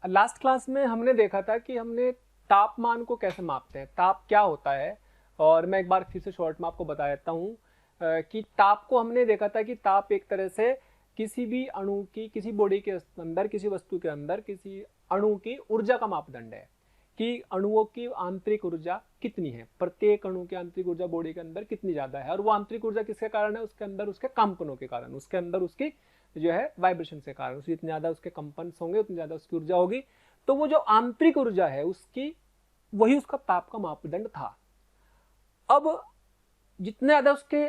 Last class में हमने देखा था कि हमने तापमान को कैसे मापते हैं, ताप क्या होता है। और मैं एक बार फिर से शॉर्ट में आपको बता देता हूँ कि ताप को हमने देखा था कि ताप एक तरह से किसी भी अणु की, किसी बॉडी के अंदर, किसी वस्तु के अंदर किसी अणु की ऊर्जा का मापदंड है कि अणुओं की आंतरिक ऊर्जा कितनी है, प्रत्येक अणु की आंतरिक ऊर्जा बॉडी के अंदर कितनी ज्यादा है। और वो आंतरिक ऊर्जा किसके कारण है? उसके अंदर उसके कंपनों के कारण, उसके अंदर उसकी जो है वाइब्रेशन के कारण, जितने ज्यादा उसके कंपन होंगे उतनी ज्यादा उसकी ऊर्जा होगी। तो वो जो आंतरिक ऊर्जा है उसकी, वही उसका ताप का मापदंड था। अब जितने ज्यादा उसके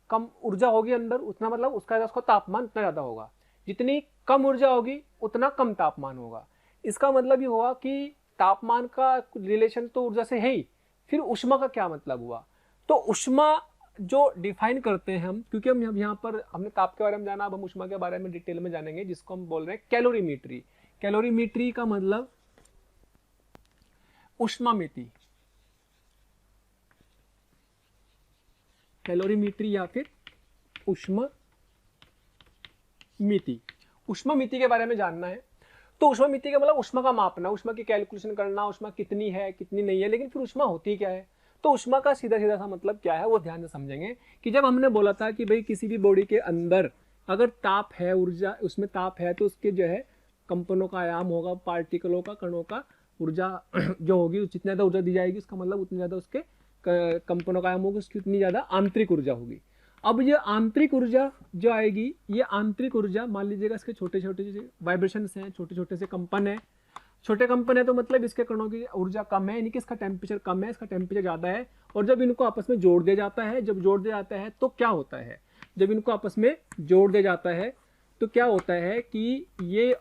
कम ऊर्जा होगी अंदर, उतना मतलब उसका तापमान उतना ज्यादा होगा। जितनी कम ऊर्जा होगी उतना कम तापमान होगा। इसका मतलब ये हुआ कि तापमान का रिलेशन तो ऊर्जा से है ही, फिर ऊष्मा का क्या मतलब हुआ? तो ऊष्मा जो डिफाइन करते हैं हम, क्योंकि हम यहाँ पर हमने ताप के बारे में जाना, अब हम ऊष्मा के बारे में डिटेल में जानेंगे, जिसको हम बोल रहे हैं कैलोरीमीट्री। कैलोरीमीट्री का मतलब ऊष्मामिति, कैलोरीमीट्री या फिर ऊष्मामिति। ऊष्मामिति के बारे में जानना है तो ऊष्मामिति का मतलब ऊष्मा का मापना, ऊष्मा की कैलकुलेशन करना, ऊष्मा कितनी है कितनी नहीं है। लेकिन फिर ऊष्मा होती क्या है? तो ऊष्मा का सीधा सीधा सा मतलब क्या है वो ध्यान से समझेंगे कि जब हमने बोला था कि भाई किसी भी बॉडी के अंदर अगर ताप है, ऊर्जा उसमें ताप है, तो उसके जो है कंपनों का आयाम होगा, पार्टिकलों का, कणों का ऊर्जा जो होगी, जितनी ज्यादा ऊर्जा दी जाएगी उसका मतलब उतनी ज्यादा उसके कंपनों का आयाम होगा, उसकी उतनी ज्यादा आंतरिक ऊर्जा होगी। अब ये आंतरिक ऊर्जा जो आएगी, ये आंतरिक ऊर्जा मान लीजिएगा इसके छोटे छोटे वाइब्रेशन हैं, छोटे छोटे से कंपन है। छोटे कंपन है तो मतलब इसके कणों की ऊर्जा कम है, यानी कि इसका टेम्परेचर कम है, इसका टेम्परेचर ज़्यादा है। और जब इनको आपस में जोड़ दिया जाता है, जब जोड़ दिया जाता है तो क्या होता है? जब इनको आपस में जोड़ दिया जाता है तो क्या होता है कि ये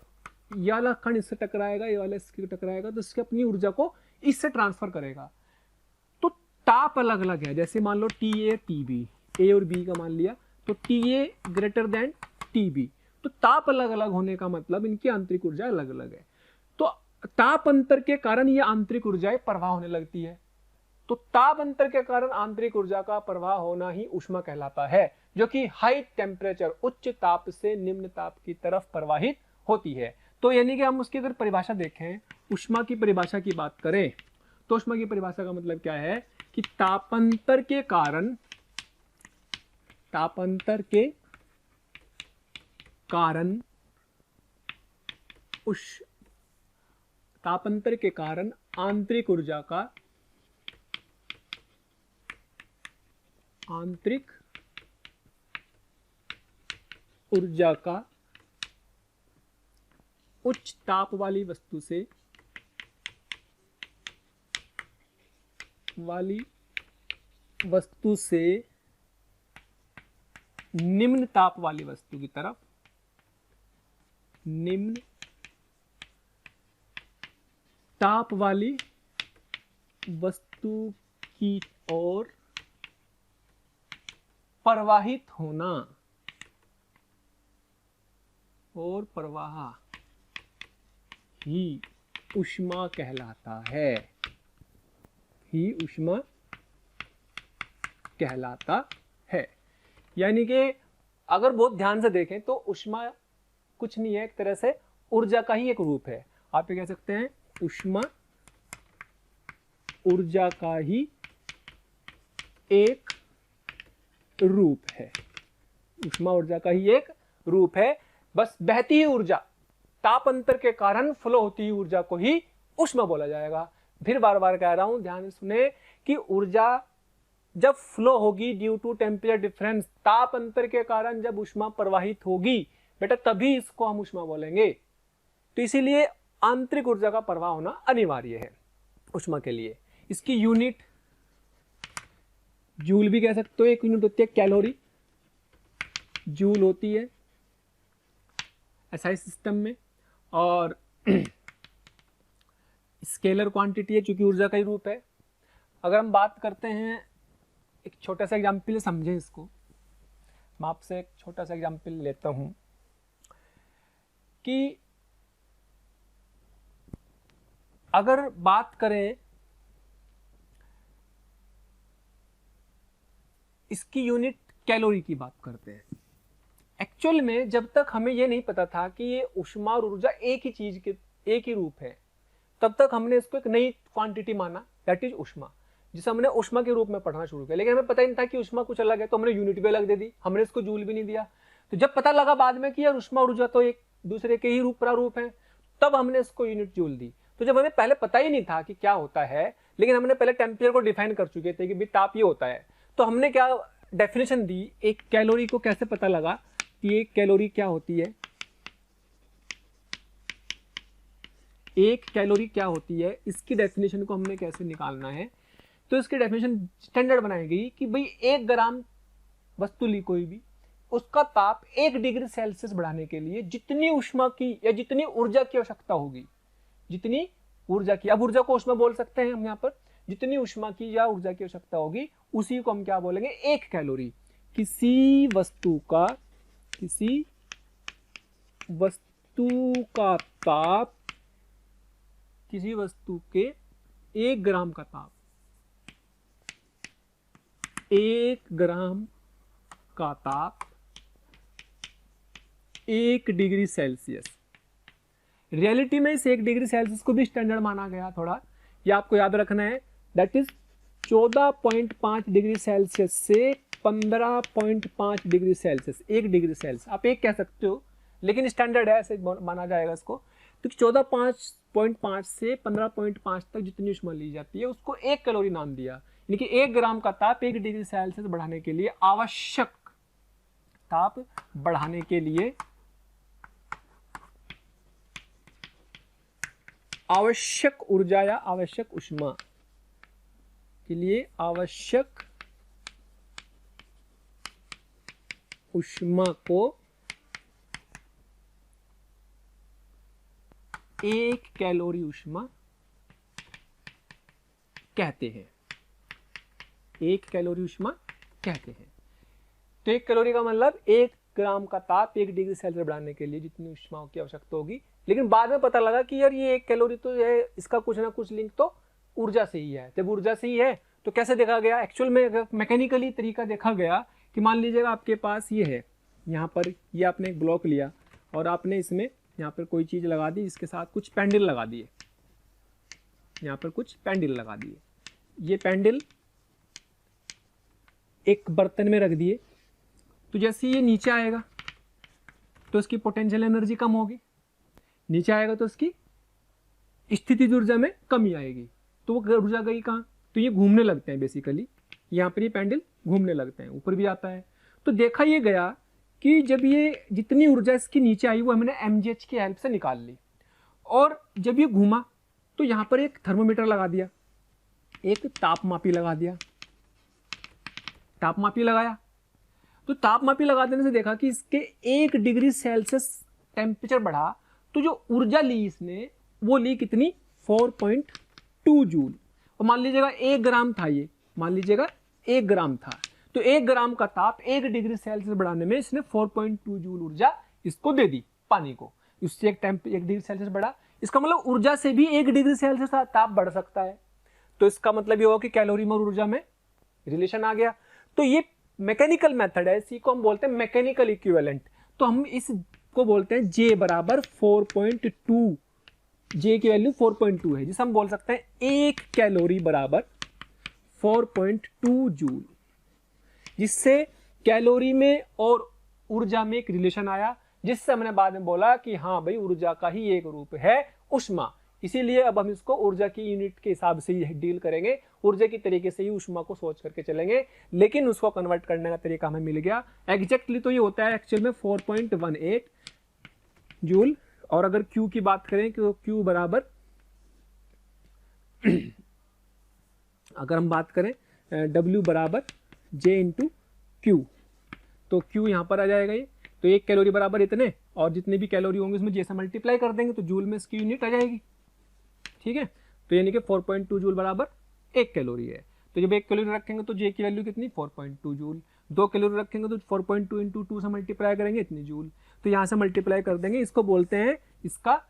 वाला कण इससे टकराएगा, ये वाला इससे टकराएगा, तो इसकी अपनी ऊर्जा को इससे ट्रांसफर करेगा। तो ताप अलग अलग है। जैसे मान लो TA TB, ए और बी का मान लिया, तो TA ग्रेटर देन TB। तो ताप अलग अलग होने का मतलब इनकी आंतरिक ऊर्जा अलग अलग है। तो ताप अंतर के कारण ये आंतरिक ऊर्जाएं प्रवाह होने लगती है। तो ताप अंतर के कारण आंतरिक ऊर्जा का प्रवाह होना ही ऊष्मा कहलाता है, जो कि हाई टेम्परेचर, उच्च ताप से निम्न ताप की तरफ प्रवाहित होती है। तो यानी कि हम उसकी अगर परिभाषा देखें, ऊष्मा की परिभाषा की बात करें, तो ऊष्मा की परिभाषा का मतलब क्या है कि तापांतर के कारण, तापांतर के कारण तापांतर के कारण आंतरिक ऊर्जा का उच्च ताप वाली वस्तु से निम्न ताप वाली वस्तु की तरफ, निम्न ताप वाली वस्तु की ओर प्रवाहित होना, और प्रवाह ही ऊष्मा कहलाता है, ही ऊष्मा कहलाता है। यानी कि अगर बहुत ध्यान से देखें तो ऊष्मा कुछ नहीं है, एक तरह से ऊर्जा का ही एक रूप है। आप ये कह सकते हैं ऊष्मा ऊर्जा का ही एक रूप है। ऊष्मा ऊर्जा का ही एक रूप है। बस बहती ही ऊर्जा, ताप अंतर के कारण फ्लो होती ही ऊर्जा को ही ऊष्मा बोला जाएगा। फिर बार बार कह रहा हूं, ध्यान से सुने कि ऊर्जा जब फ्लो होगी ड्यू टू टेम्परेचर डिफरेंस, ताप अंतर के कारण जब ऊष्मा प्रवाहित होगी बेटा, तभी इसको हम ऊष्मा बोलेंगे। तो इसीलिए आंतरिक ऊर्जा का प्रवाह होना अनिवार्य है ऊष्मा के लिए। इसकी यूनिट जूल भी कह सकते हो, एक यूनिट होती है कैलोरी, जूल होती है एसआई सिस्टम में, और स्केलर क्वांटिटी है चूंकि ऊर्जा का ही रूप है। अगर हम बात करते हैं, एक छोटा सा एग्जाम्पल समझें इसको, मैं आपसे एक छोटा सा एग्जाम्पल लेता हूं कि अगर बात करें इसकी यूनिट कैलोरी की बात करते हैं। एक्चुअल में जब तक हमें ये नहीं पता था कि ये ऊष्मा और ऊर्जा एक ही चीज के एक ही रूप है, तब तक हमने इसको एक नई क्वांटिटी माना, दैट इज ऊष्मा, जिसे हमने ऊष्मा के रूप में पढ़ना शुरू किया। लेकिन हमें पता ही नहीं था कि ऊष्मा कुछ अलग है, तो हमने यूनिट भी अलग दे दी, हमने इसको जूल भी नहीं दिया। तो जब पता लगा बाद में कि यार ऊष्मा और ऊर्जा तो एक दूसरे के ही रूप प्रारूप है, तब हमने इसको यूनिट जूल दी। तो जब हमें पहले पता ही नहीं था कि क्या होता है, लेकिन हमने पहले टेम्परेचर को डिफाइन कर चुके थे कि भाई ताप ये होता है, तो हमने क्या डेफिनेशन दी, एक कैलोरी को कैसे पता लगा कि एक कैलोरी क्या होती है, एक कैलोरी क्या होती है, इसकी डेफिनेशन को हमने कैसे निकालना है। तो इसकी डेफिनेशन स्टैंडर्ड बनाई गई कि भाई 1 ग्राम वस्तु ली कोई भी, उसका ताप 1 डिग्री सेल्सियस बढ़ाने के लिए जितनी ऊष्मा की या जितनी ऊर्जा की आवश्यकता होगी, जितनी ऊर्जा की, अब ऊर्जा को ऊष्मा बोल सकते हैं हम यहाँ पर, जितनी ऊष्मा की या ऊर्जा की आवश्यकता होगी उसी को हम क्या बोलेंगे, 1 कैलोरी। किसी वस्तु का ताप, किसी वस्तु के 1 ग्राम का ताप, 1 ग्राम का ताप 1 डिग्री सेल्सियस। रियलिटी में इस 1 डिग्री सेल्सियस को भी स्टैंडर्ड माना गया थोड़ा, ये आपको याद रखना है, दैट इज 14.5 डिग्री सेल्सियस से 15.5 डिग्री सेल्सियस, 1 डिग्री सेल्सियस आप एक कह सकते हो, लेकिन स्टैंडर्ड है, ऐसे माना जाएगा इसको। तो 14.5 से 15.5 तक जितनी ऊष्मा ली जाती है उसको 1 कैलोरी नाम दिया, यानी कि 1 ग्राम का ताप 1 डिग्री सेल्सियस बढ़ाने के लिए आवश्यक ताप बढ़ाने के लिए आवश्यक ऊर्जा या आवश्यक ऊष्मा के लिए आवश्यक ऊष्मा को 1 कैलोरी ऊष्मा कहते हैं, 1 कैलोरी ऊष्मा कहते हैं। तो 1 कैलोरी का मतलब 1 ग्राम का ताप 1 डिग्री सेल्सियस बढ़ाने के लिए जितनी ऊष्मा की आवश्यकता होगी। लेकिन बाद में पता लगा कि यार ये 1 कैलोरी तो है, इसका कुछ ना कुछ लिंक तो ऊर्जा से ही है। जब ऊर्जा से ही है तो कैसे देखा गया, एक्चुअल में मैकेनिकली तरीका देखा गया कि मान लीजिएगा आपके पास ये है, यहाँ पर ये आपने एक ब्लॉक लिया और आपने इसमें यहाँ पर कोई चीज़ लगा दी, इसके साथ कुछ पैंडल लगा दिए, यहाँ पर कुछ पैंडल लगा दिए, ये पैंडल एक बर्तन में रख दिए। तो जैसे ये नीचे आएगा तो इसकी पोटेंशियल एनर्जी कम होगी, नीचे आएगा तो इसकी स्थितिज ऊर्जा में कमी आएगी। तो वो ऊर्जा गई कहाँ, तो ये घूमने लगते हैं बेसिकली, यहाँ पर ये पैंडल घूमने लगते हैं, ऊपर भी आता है। तो देखा ये गया कि जब ये जितनी ऊर्जा इसकी नीचे आई वो हमने mgh की हेल्प से निकाल ली, और जब ये घूमा तो यहाँ पर एक थर्मोमीटर लगा दिया, एक तापमापी लगा दिया, तापमापी लगाया। तो तापमापी लगा देने से देखा कि इसके 1 डिग्री सेल्सियस टेम्परेचर बढ़ा, तो जो ऊर्जा ली इसने वो ली कितनी, 4.2 जूल। और मान लीजिएगा 1 ग्राम था, ये मान लीजिएगा 1 ग्राम था, तो 1 ग्राम का ताप 1 डिग्री सेल्सियस बढ़ाने में इसने 4.2 जूल ऊर्जा इसको दे दी, पानी को, उससे 1 डिग्री सेल्सियस बढ़ा। इसका मतलब ऊर्जा से भी 1 डिग्री सेल्सियस ताप बढ़ सकता है। तो इसका मतलब ये होगा कि कैलोरी में ऊर्जा में रिलेशन आ गया। तो ये मैकेनिकल मेथड है, इसी को हम बोलते हैं मैकेनिकल इक्विवेलेंट। तो हम इसको बोलते हैं J बराबर 4.2, J की वैल्यू 4.2 है, जिसे हम बोल सकते हैं 1 कैलोरी बराबर 4.2 जूल, जिससे कैलोरी में और ऊर्जा में एक रिलेशन आया, जिससे हमने बाद में बोला कि हाँ भाई ऊर्जा का ही एक रूप है ऊष्मा। इसीलिए अब हम इसको ऊर्जा की यूनिट के हिसाब से ही डील करेंगे, ऊर्जा की तरीके से ही ऊष्मा को सोच करके चलेंगे, लेकिन उसको कन्वर्ट करने का तरीका हमें मिल गया। एग्जैक्टली तो ये होता है एक्चुअल में 4.18 जूल। और अगर Q की बात करें तो Q बराबर अगर हम बात करें W बराबर J इंटू Q, तो Q यहाँ पर आ जाएगा ये, तो 1 कैलोरी बराबर इतने, और जितने भी कैलोरी होंगे उसमें J से मल्टीप्लाई कर देंगे तो जूल में इसकी यूनिट आ जाएगी। ठीक है, तो यानी कि 4.2 जूल बराबर 1 कैलोरी है। तो जब 1 कैलोरी रखेंगे तो J की वैल्यू कितनी, 4.2 जूल। 2 कैलोरी रखेंगे तो 4.2 इंटू 2 से मल्टीप्लाई करेंगे इतनी जूल, तो यहाँ से मल्टीप्लाई कर देंगे। इसको बोलते हैं इसका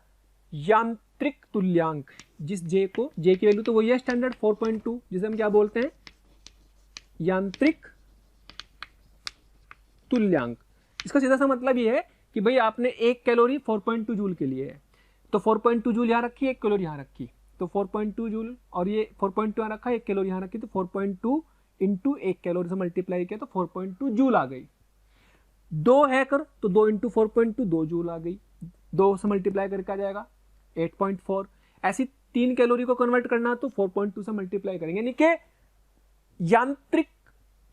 यांत्रिक तुल्यांक, जिस J को, J की वैल्यू तो वही है स्टैंडर्ड 4.2, जिसे हम क्या बोलते हैं यांत्रिक तुल्यांक। इसका सीधा सा मतलब ये है कि भाई आपने 1 कैलोरी 4.2 जूल के लिए है, तो 4.2 जूल यहाँ रखी, 1 कैलोरी यहाँ रखी, तो 4.2 जूल और ये 4.2 यहाँ रखा, 1 कैलोरी यहाँ रखी, तो 4.2 इंटू 1 कैलोरी से मल्टीप्लाई किया तो 4.2 जूल आ गई। 2 है कर तो 2 इंटू 4.2 2 जूल आ गई, 2 से मल्टीप्लाई करके आ जाएगा 8.4। ऐसी 3 कैलोरी को कन्वर्ट करना तो 4.2 से मल्टीप्लाई करेंगे, यानी कि यांत्रिक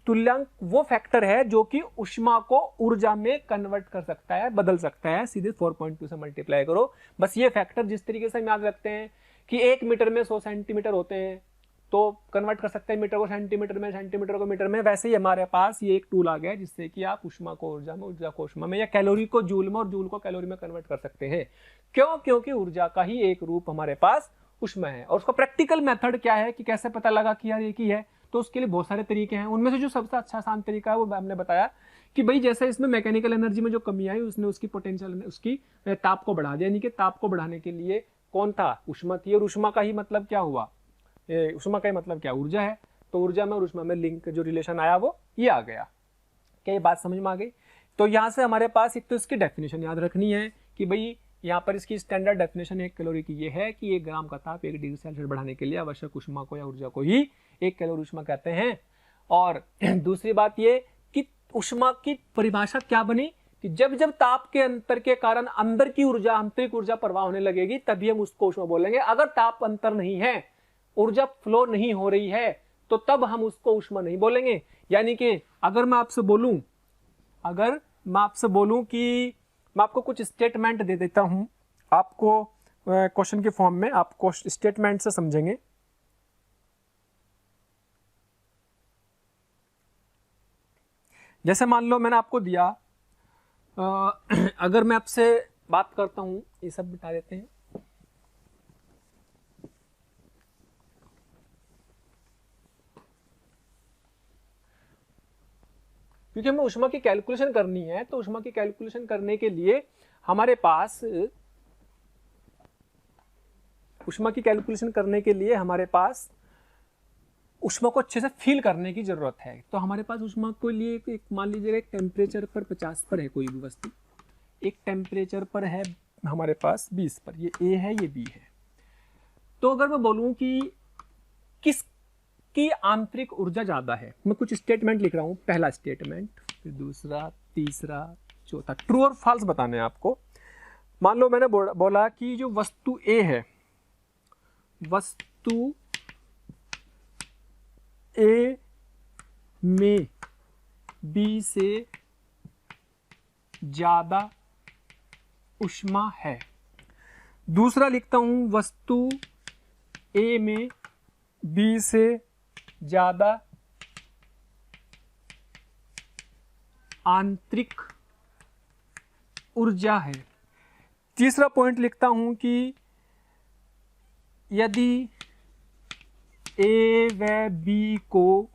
तुल्यांक वो फैक्टर है जो कि ऊष्मा को ऊर्जा में कन्वर्ट कर सकता है, बदल सकता है। सीधे 4.2 से मल्टीप्लाई करो। बस ये फैक्टर जिस तरीके से हम याद रखते हैं कि 1 मीटर में 100 सेंटीमीटर होते हैं, तो कन्वर्ट कर सकते हैं मीटर को सेंटीमीटर में, सेंटीमीटर को मीटर में। वैसे ही हमारे पास ये एक टूल आ गया जिससे कि आप ऊष्मा को ऊर्जा में, ऊर्जा को ऊष्मा में, या कैलोरी को जूल में और जूल को कैलोरी में कन्वर्ट कर सकते हैं। क्यों? क्योंकि ऊर्जा का ही एक रूप हमारे पास ऊष्मा है। और उसका प्रैक्टिकल मेथड क्या है कि कैसे पता लगा कि यार एक ही है, तो उसके लिए बहुत सारे तरीके हैं। उनमें से जो सबसे अच्छा आसान तरीका है वो हमने बताया कि भाई जैसे इसमें मैकेनिकल एनर्जी में जो कमी आई उसने उसकी पोटेंशियल, उसकी ताप को बढ़ा दिया, यानी कि ताप को बढ़ाने के लिए कौन था? ऊष्मा थी। और ऊष्मा का ही मतलब क्या हुआ? ऊष्मा का ही मतलब क्या? ऊर्जा है। तो ऊर्जा में और ऊष्मा में लिंक जो रिलेशन आया वो ये आ गया। क्या ये बात समझ में आ गई? तो यहाँ से हमारे पास एक तो इसकी डेफिनेशन याद रखनी है कि भाई यहाँ पर इसकी स्टैंडर्ड डेफिनेशन 1 कैलोरी की ये है कि 1 ग्राम का ताप 1 डिग्री सेल्सियस बढ़ाने के लिए आवश्यक ऊष्मा को या ऊर्जा को ही 1 कैलोरी ऊष्मा कहते हैं। और दूसरी बात ये कि ऊष्मा की परिभाषा क्या बनी कि जब जब ताप के अंतर के कारण अंदर की ऊर्जा, आंतरिक ऊर्जा प्रवाह होने लगेगी तभी हम उसको ऊष्मा बोलेंगे। अगर ताप अंतर नहीं है, ऊर्जा फ्लो नहीं हो रही है, तो तब हम उसको ऊष्मा नहीं बोलेंगे। यानी कि अगर मैं आपसे बोलूं कि मैं आपको कुछ स्टेटमेंट दे देता हूं, आपको क्वेश्चन के फॉर्म में, आपको स्टेटमेंट से समझेंगे। जैसे मान लो मैंने आपको दिया, अगर मैं आपसे बात करता हूं, ये सब बिठा देते हैं, क्योंकि हमें ऊष्मा की कैलकुलेशन करनी है। तो ऊष्मा की कैलकुलेशन करने के लिए हमारे पास ऊष्मा को अच्छे से फील करने की जरूरत है। तो हमारे पास ऊष्मा के लिए एक मान लीजिए एक टेम्परेचर पर 50 पर है कोई भी वस्तु, एक टेम्परेचर पर है हमारे पास 20 पर, ये ए है ये बी है। तो अगर मैं बोलूं कि किसकी आंतरिक ऊर्जा ज्यादा है, मैं कुछ स्टेटमेंट लिख रहा हूं। पहला स्टेटमेंट, फिर दूसरा, तीसरा, चौथा, ट्रू और फॉल्स बताने हैं आपको। मान लो मैंने बोला कि जो वस्तु ए है, वस्तु ए में बी से ज्यादा ऊष्मा है। दूसरा लिखता हूं, वस्तु ए में बी से ज्यादा आंतरिक ऊर्जा है। तीसरा पॉइंट लिखता हूं कि यदि ए व बी को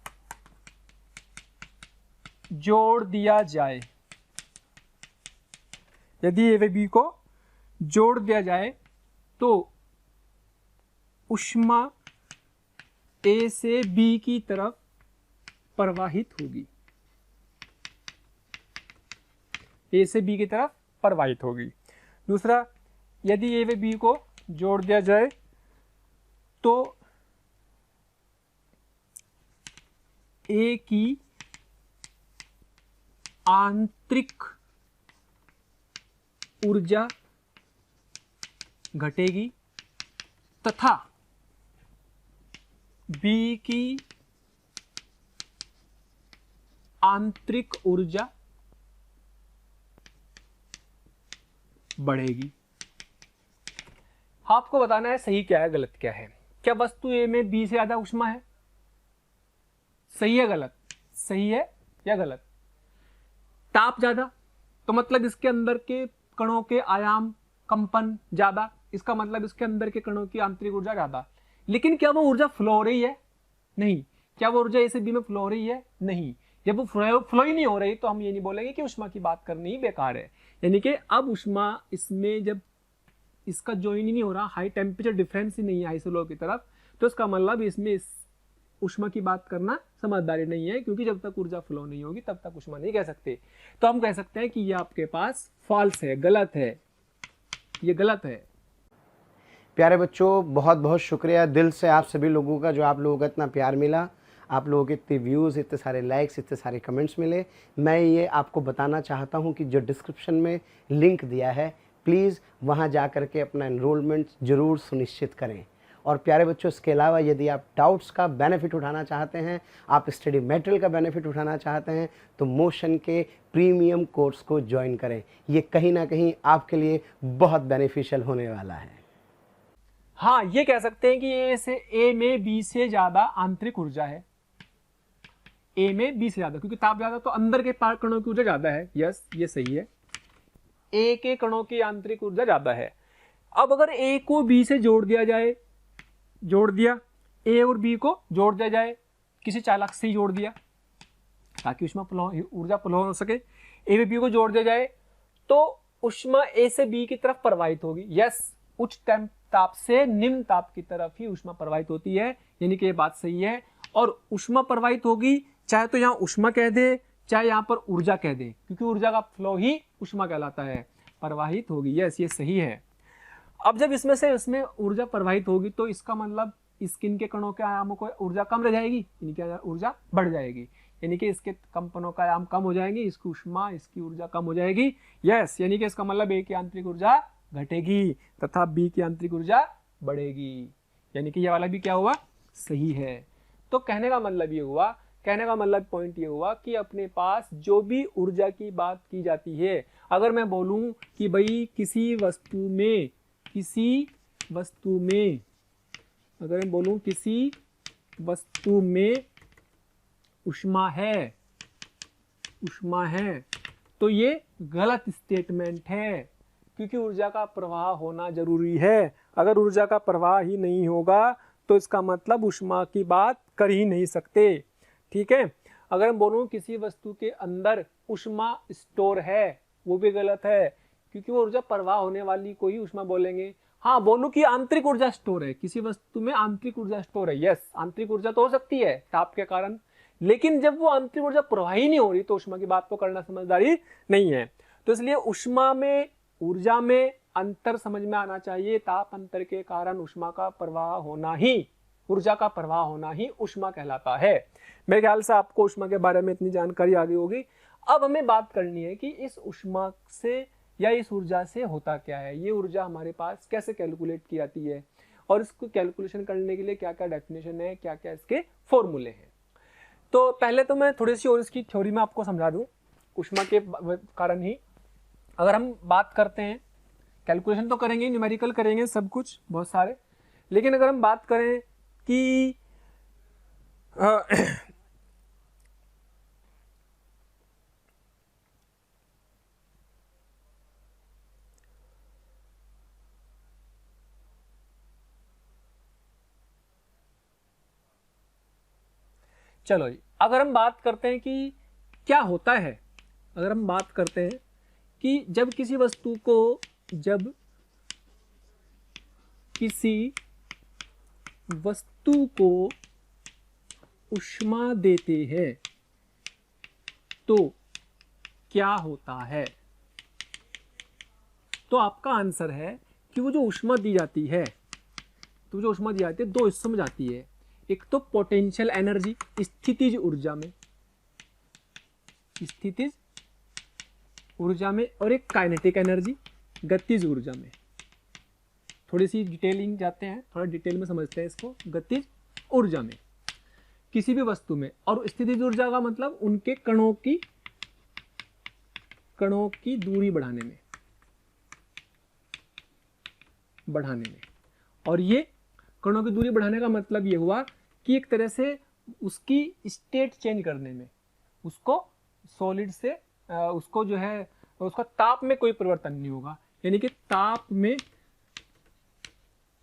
जोड़ दिया जाए, यदि ए व बी को जोड़ दिया जाए तो ऊष्मा ए से बी की तरफ प्रवाहित होगी, ए से बी की तरफ प्रवाहित होगी। दूसरा, यदि ए व बी को जोड़ दिया जाए तो ए की आंतरिक ऊर्जा घटेगी तथा बी की आंतरिक ऊर्जा बढ़ेगी। आपको बताना है सही क्या है गलत क्या है। क्या वस्तु ए में बी से ज्यादा ऊष्मा है? सही है गलत? सही है या गलत? ताप ज्यादा, तो मतलब इसके अंदर के कणों के आयाम, कंपन ज्यादा, इसका मतलब इसके अंदर के कणों की आंतरिक ऊर्जा ज्यादा। लेकिन क्या वो ऊर्जा फ्लो हो रही है? नहीं। क्या वो ऊर्जा ए से बी में फ्लो हो रही है? नहीं। जब वो फ्लो ही नहीं हो रही तो हम ये नहीं बोलेंगे कि ऊष्मा की बात करनी ही बेकार है। यानी कि अब ऊष्मा इसमें जब इसका ज्वाइन ही नहीं हो रहा, हाई टेम्परेचर डिफरेंस ही नहीं है आइसोलो की तरफ, तो इसका मतलब इसमें ऊष्मा की बात करना समझदारी नहीं है, क्योंकि जब तक ऊर्जा फ्लो नहीं होगी तब तक ऊष्मा नहीं कह सकते। तो हम कह सकते हैं कि ये आपके पास फॉल्स है, गलत है, ये गलत है। प्यारे बच्चों, बहुत बहुत शुक्रिया दिल से आप सभी लोगों का, जो आप लोगों का इतना प्यार मिला, आप लोगों के इतने व्यूज़, इतने सारे लाइक्स, इतने सारे कमेंट्स मिले। मैं ये आपको बताना चाहता हूँ कि जो डिस्क्रिप्शन में लिंक दिया है, प्लीज़ वहाँ जा कर के अपना एनरोलमेंट ज़रूर सुनिश्चित करें। और प्यारे बच्चों, इसके अलावा यदि आप डाउट्स का बेनिफिट उठाना चाहते हैं, आप स्टडी मटेरियल का बेनिफिट उठाना चाहते हैं, तो मोशन के प्रीमियम कोर्स को ज्वाइन करें। ये कहीं ना कहीं आपके लिए बहुत बेनिफिशियल होने वाला है। हाँ, ये कह सकते हैं कि ए में बी से ज्यादा आंतरिक ऊर्जा है, ए में बी से ज्यादा, क्योंकि ताप ज्यादा तो अंदर के पार कणों की ऊर्जा ज्यादा है। यस, ये सही है, ए के कणों की आंतरिक ऊर्जा ज्यादा है। अब अगर ए को बी से जोड़ दिया जाए, जोड़ दिया, ए और बी को जोड़ दिया जाए, किसी चालक से ही जोड़ दिया ताकि ऊष्मा ऊर्जा प्रवाह हो सके, ए बी को जोड़ दिया जाए तो ऊष्मा ए से बी की तरफ प्रवाहित होगी। यस, उच्च ताप से निम्न ताप की तरफ ही ऊष्मा प्रवाहित होती है, यानी कि ये बात सही है। और ऊष्मा प्रवाहित होगी, चाहे तो यहाँ ऊष्मा कह दे, चाहे यहाँ पर ऊर्जा कह दे, क्योंकि ऊर्जा का फ्लो ही ऊष्मा कहलाता है, प्रवाहित होगी। यस, ये सही है। अब जब इसमें से इसमें ऊर्जा प्रवाहित होगी तो इसका मतलब स्किन के कणों के आयामों को ऊर्जा कम रह जाएगी, इनकी ऊर्जा बढ़ जाएगी, यानी कि इसके कंपनों का आयाम कम हो जाएंगे, इसकी ऊष्मा, इसकी ऊर्जा कम हो जाएगी। यस, यानी कि इसका मतलब ए की आंतरिक ऊर्जा घटेगी तथा बी की आंतरिक ऊर्जा बढ़ेगी, यानी कि ये वाला भी क्या हुआ, सही है। तो कहने का मतलब ये हुआ, कहने का मतलब पॉइंट ये हुआ कि अपने पास जो भी ऊर्जा की बात की जाती है, अगर मैं बोलूं कि भाई किसी वस्तु में अगर मैं बोलूं किसी वस्तु में ऊष्मा है, तो ये गलत स्टेटमेंट है, क्योंकि ऊर्जा का प्रवाह होना जरूरी है। अगर ऊर्जा का प्रवाह ही नहीं होगा तो इसका मतलब ऊष्मा की बात कर ही नहीं सकते। ठीक है, अगर मैं बोलूं किसी वस्तु के अंदर ऊष्मा स्टोर है, वो भी गलत है, क्योंकि वो ऊर्जा प्रवाह होने वाली को ही ऊष्मा बोलेंगे। हाँ, बोलूं कि आंतरिक ऊर्जा स्टोर है, किसी वस्तु में आंतरिक ऊर्जा स्टोर है। यस, आंतरिक ऊर्जा तो हो सकती है ताप के कारण, लेकिन जब वो आंतरिक ऊर्जा प्रवाही नहीं हो रही तो ऊष्मा की बात तो करना समझदारी नहीं है। तो इसलिए ऊष्मा में, ऊर्जा में अंतर समझ में आना चाहिए। ताप अंतर के कारण ऊष्मा का प्रवाह होना ही, ऊर्जा का प्रवाह होना ही ऊष्मा कहलाता है। मेरे ख्याल से आपको ऊष्मा के बारे में इतनी जानकारी आ गई होगी। अब हमें बात करनी है कि इस ऊष्मा से या इस ऊर्जा से होता क्या है, ये ऊर्जा हमारे पास कैसे कैलकुलेट की जाती है, और इसको कैलकुलेशन करने के लिए क्या क्या डेफिनेशन है, क्या क्या इसके फॉर्मूले हैं। तो पहले तो मैं थोड़ी सी और इसकी थ्योरी में आपको समझा दूं। ऊष्मा के कारण ही अगर हम बात करते हैं, कैलकुलेशन तो करेंगे, न्यूमेरिकल करेंगे, सब कुछ बहुत सारे, लेकिन अगर हम बात करें कि चलो जी, अगर हम बात करते हैं कि क्या होता है, अगर हम बात करते हैं कि जब किसी वस्तु को ऊष्मा देते हैं तो क्या होता है, तो आपका आंसर है कि वो जो ऊष्मा दी जाती है, तो जो ऊष्मा दी जाती है दो हिस्सों में जाती है। एक तो पोटेंशियल एनर्जी, स्थितिज ऊर्जा में, और एक काइनेटिक एनर्जी, गतिज ऊर्जा में। थोड़ी सी डिटेलिंग जाते हैं, थोड़ा डिटेल में समझते हैं इसको। गतिज ऊर्जा में किसी भी वस्तु में, और स्थितिज ऊर्जा का मतलब उनके कणों की दूरी बढ़ाने में। और ये कणों की दूरी बढ़ाने का मतलब ये हुआ कि एक तरह से उसकी स्टेट चेंज करने में, उसको सॉलिड से उसको जो है उसका ताप में कोई परिवर्तन नहीं होगा, यानी कि ताप में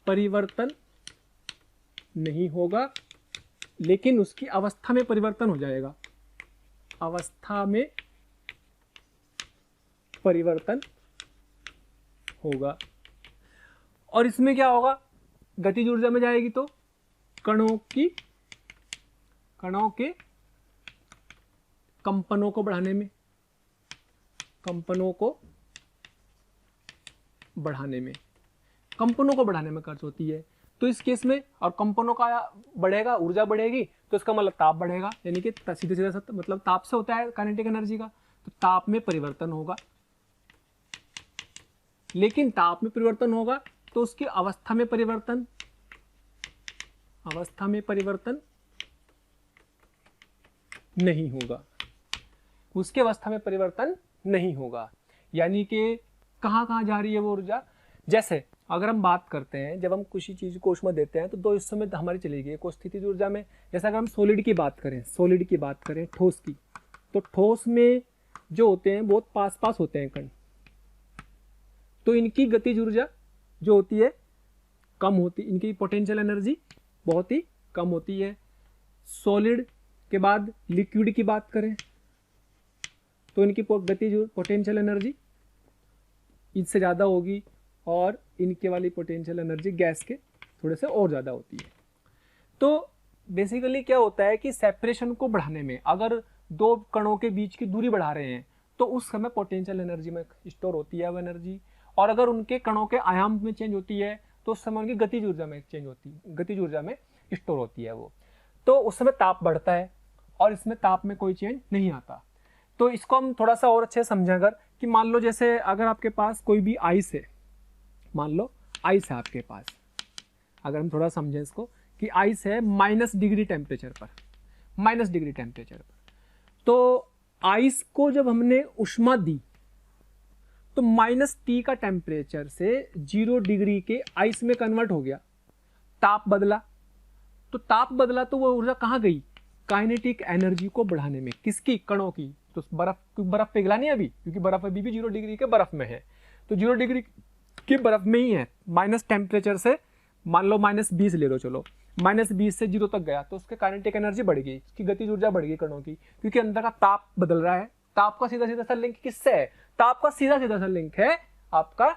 परिवर्तन नहीं होगा, लेकिन उसकी अवस्था में परिवर्तन हो जाएगा। अवस्था में परिवर्तन होगा। और इसमें क्या होगा, गतिज ऊर्जा में जाएगी तो कणों के कंपनों को बढ़ाने में, कंपनों को बढ़ाने में, कंपनों को बढ़ाने में खर्च होती है। तो इस केस में और कंपनों का बढ़ेगा, ऊर्जा बढ़ेगी, तो इसका मतलब ताप बढ़ेगा, यानी कि सीधे सीधा मतलब ताप से होता है काइनेटिक एनर्जी का, तो ताप में परिवर्तन होगा। लेकिन ताप में परिवर्तन होगा तो उसकी अवस्था में परिवर्तन, अवस्था में परिवर्तन नहीं होगा, उसके अवस्था में परिवर्तन नहीं होगा। यानी कि कहाँ कहाँ जा रही है वो ऊर्जा। जैसे अगर हम बात करते हैं, जब हम किसी चीज को ऊष्मा देते हैं तो दो हिस्सों में हमारी चली गई, एक स्थितिज ऊर्जा में। जैसे अगर हम सॉलिड की बात करें, सॉलिड की बात करें, ठोस की, तो ठोस में जो होते हैं बहुत पास पास होते हैं कण, तो इनकी गतिज ऊर्जा जो होती है कम होती, इनकी पोटेंशियल एनर्जी बहुत ही कम होती है। सॉलिड के बाद लिक्विड की बात करें तो इनकी गतिज पोटेंशियल एनर्जी इससे ज़्यादा होगी, और इनके वाली पोटेंशियल एनर्जी गैस के थोड़े से और ज़्यादा होती है। तो बेसिकली क्या होता है कि सेपरेशन को बढ़ाने में, अगर दो कणों के बीच की दूरी बढ़ा रहे हैं तो उस समय पोटेंशियल एनर्जी में स्टोर होती है वो एनर्जी, और अगर उनके कणों के आयाम में चेंज होती है तो उस समय उनकी गतिज ऊर्जा में चेंज होती है, गतिज ऊर्जा में स्टोर होती है वो। तो उस समय ताप बढ़ता है और इसमें ताप में कोई चेंज नहीं आता। तो इसको हम थोड़ा सा और अच्छे से समझें, अगर कि मान लो जैसे अगर आपके पास कोई भी आइस है, मान लो आइस है आपके पास, अगर हम थोड़ा समझें इसको कि आइस है -डिग्री टेम्परेचर पर, -डिग्री टेम्परेचर पर, तो आइस को जब हमने ऊष्मा दी तो -T का टेम्परेचर से 0 डिग्री के आइस में कन्वर्ट हो गया, ताप बदला। तो ताप बदला तो वो ऊर्जा कहाँ गई, काइनेटिक एनर्जी को बढ़ाने में, किसकी, कणों की। तो बर्फ पिघला नहीं अभी, क्योंकि बर्फ अभी भी 0 डिग्री के बर्फ में है, तो 0 डिग्री की बर्फ में ही है, माइनस टेम्परेचर से मान लो -20 ले लो, चलो -20 से 0 तक गया तो उसके काइनेटिक एनर्जी बढ़ गई, उसकी गतिज ऊर्जा बढ़ गई कणों की, क्योंकि अंदर का ताप बदल रहा है। ताप का सीधा सीधा सा लिंक किससे है, ताप का सीधा सीधा सा लिंक है आपका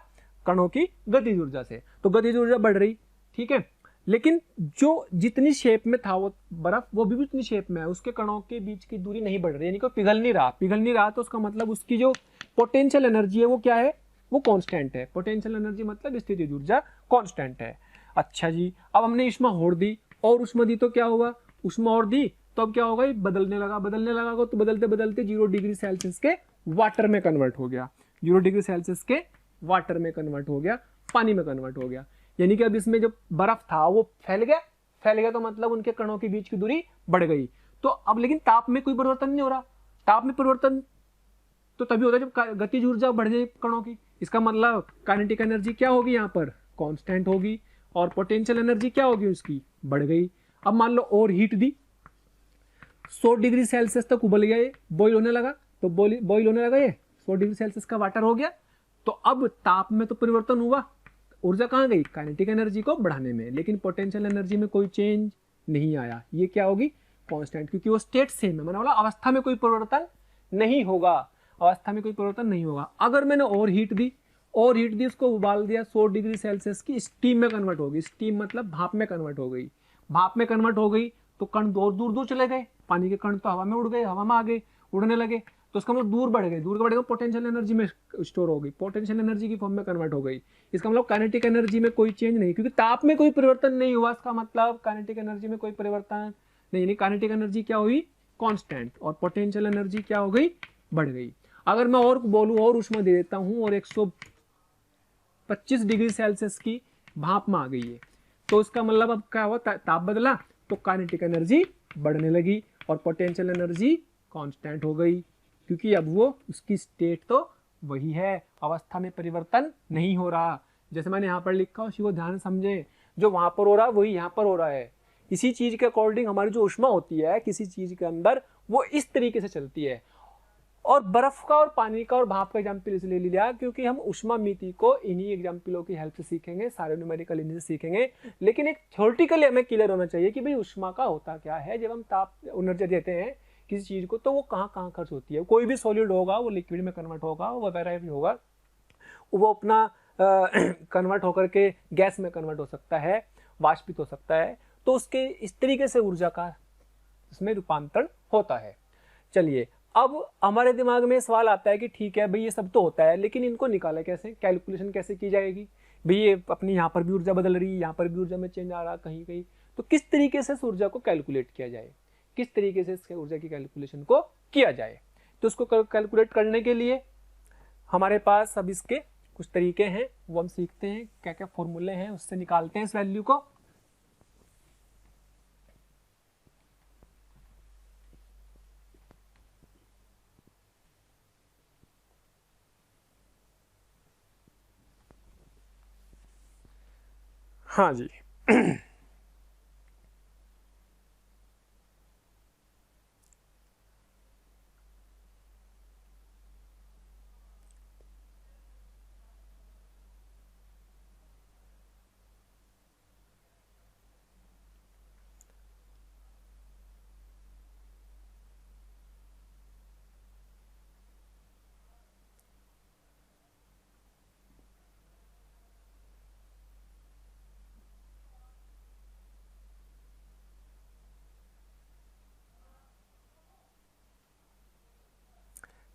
कणों की गतिज ऊर्जा से, तो गतिज ऊर्जा बढ़ रही, ठीक है। लेकिन जो जितनी शेप में था वो बर्फ, वो भी उतनी शेप में है, उसके कणों के बीच की दूरी नहीं बढ़ रही, यानी कि पिघल नहीं रहा, पिघल नहीं रहा, तो उसका मतलब उसकी जो पोटेंशियल एनर्जी है वो क्या है, वो कांस्टेंट है। पोटेंशियल एनर्जी मतलब स्थितिज ऊर्जा कांस्टेंट है। अच्छा जी, अब हमने ऊष्मा और दी, और ऊष्मा दी तो क्या हुआ, ऊष्मा और दी तो अब क्या होगा, ये बदलने लगा, बदलने लगा तो बदलते बदलते 0 डिग्री सेल्सियस के वाटर में कन्वर्ट हो गया, 0 डिग्री सेल्सियस के वाटर में कन्वर्ट हो गया, पानी में कन्वर्ट हो गया। यानी कि अब इसमें जो बर्फ था वो फैल गया, फैल गया तो मतलब उनके कणों के बीच की दूरी बढ़ गई। तो अब लेकिन ताप में कोई परिवर्तन नहीं हो रहा, ताप में परिवर्तन तो तभी होता है जब गतिज ऊर्जा बढ़ जाए कणों की, इसका मतलब काइनेटिक एनर्जी क्या होगी, यहाँ पर कांस्टेंट होगी, और पोटेंशियल एनर्जी क्या होगी, उसकी बढ़ गई। अब मान लो और हीट दी, 100 डिग्री सेल्सियस तक उबल गया, ये बॉईल होने लगा, तो बॉईल होने लगा, ये 100 डिग्री सेल्सियस का वाटर हो गया। तो अब ताप में तो परिवर्तन हुआ, ऊर्जा कहाँ गई, काइनेटिक एनर्जी को बढ़ाने में, लेकिन पोटेंशियल एनर्जी में कोई चेंज नहीं आया, ये क्या होगी, कांस्टेंट, क्योंकि वो स्टेट सेम है, मैंने बोला अवस्था में कोई परिवर्तन नहीं होगा, अवस्था में कोई परिवर्तन नहीं होगा। अगर मैंने और हीट दी, और हीट दी, उसको उबाल दिया, 100 डिग्री सेल्सियस की स्टीम में कन्वर्ट हो गई, स्टीम मतलब भाप में कन्वर्ट हो गई, भाप में कन्वर्ट हो गई तो कण दूर दूर दूर चले गए, पानी के कण तो हवा में उड़ गए, हवा में आ गए, उड़ने लगे, तो उसका मतलब दूर बढ़ गए, दूर बढ़ गए पोटेंशियल एनर्जी में स्टोर हो गई, पोटेंशियल एनर्जी की फॉर्म में कन्वर्ट हो गई। इसका मतलब काइनेटिक एनर्जी में कोई चेंज नहीं, क्योंकि ताप में कोई परिवर्तन नहीं हुआ, इसका मतलब काइनेटिक एनर्जी में कोई परिवर्तन नहीं, काइनेटिक एनर्जी क्या हुई, कांस्टेंट, और पोटेंशियल एनर्जी क्या हो गई, बढ़ गई। अगर मैं और बोलूं, और ऊष्मा दे देता हूं और 125 डिग्री सेल्सियस की भाप में आ गई है, तो उसका मतलब अब क्या हुआ, ताप बदला तो काइनेटिक एनर्जी बढ़ने लगी और पोटेंशियल एनर्जी कांस्टेंट हो गई, क्योंकि अब वो उसकी स्टेट तो वही है, अवस्था में परिवर्तन नहीं हो रहा। जैसे मैंने यहाँ पर लिखा, उसी को ध्यान समझे, जो वहां पर हो रहा है वही यहाँ पर हो रहा है। इसी चीज के अकॉर्डिंग हमारी जो ऊष्मा होती है किसी चीज के अंदर, वो इस तरीके से चलती है। और बर्फ का और पानी का और भाप का एग्जाम्पल इसलिए लिया क्योंकि हम ऊष्मा मिति को इन्हीं एग्जाम्पलों की हेल्प से सीखेंगे, सारे न्यूमेरिकल इन्हीं से सीखेंगे, लेकिन एक थ्योरेटिकली हमें क्लियर होना चाहिए कि भाई ऊष्मा का होता क्या है। जब हम ताप ऊर्जा देते हैं किसी चीज को तो वो कहाँ कहाँ खर्च होती है। कोई भी सॉलिड होगा वो लिक्विड में कन्वर्ट होगा, वो वगैरह भी होगा, वो अपना कन्वर्ट होकर के गैस में कन्वर्ट हो सकता है, वाष्पित हो सकता है, तो उसके इस तरीके से ऊर्जा का इसमें रूपांतरण होता है। चलिए अब हमारे दिमाग में सवाल आता है कि ठीक है भाई ये सब तो होता है, लेकिन इनको निकाला कैसे, कैलकुलेशन कैसे की जाएगी भाई, ये अपनी यहाँ पर भी ऊर्जा बदल रही है, यहाँ पर भी ऊर्जा में चेंज आ रहा कहीं कहीं, तो किस तरीके से इस ऊर्जा को कैलकुलेट किया जाए, किस तरीके से इस ऊर्जा की कैलकुलेशन को किया जाए। तो उसको कैलकुलेट करने के लिए हमारे पास अब इसके कुछ तरीके हैं, वो हम सीखते हैं, क्या क्या फॉर्मूले हैं उससे निकालते हैं इस वैल्यू को। हाँ जी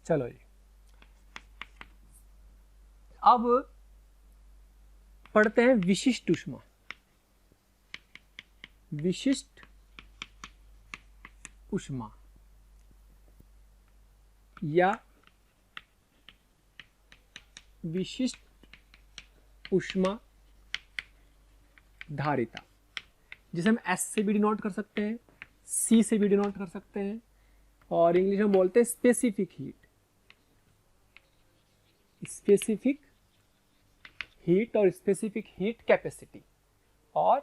चलो जी, अब पढ़ते हैं विशिष्ट ऊष्मा। विशिष्ट ऊष्मा या विशिष्ट ऊष्मा धारिता, जिसे हम S से भी डिनोट कर सकते हैं, C से भी डिनोट कर सकते हैं, और इंग्लिश में बोलते हैं स्पेसिफिक हीट। स्पेसिफिक हीट और स्पेसिफिक हीट कैपेसिटी और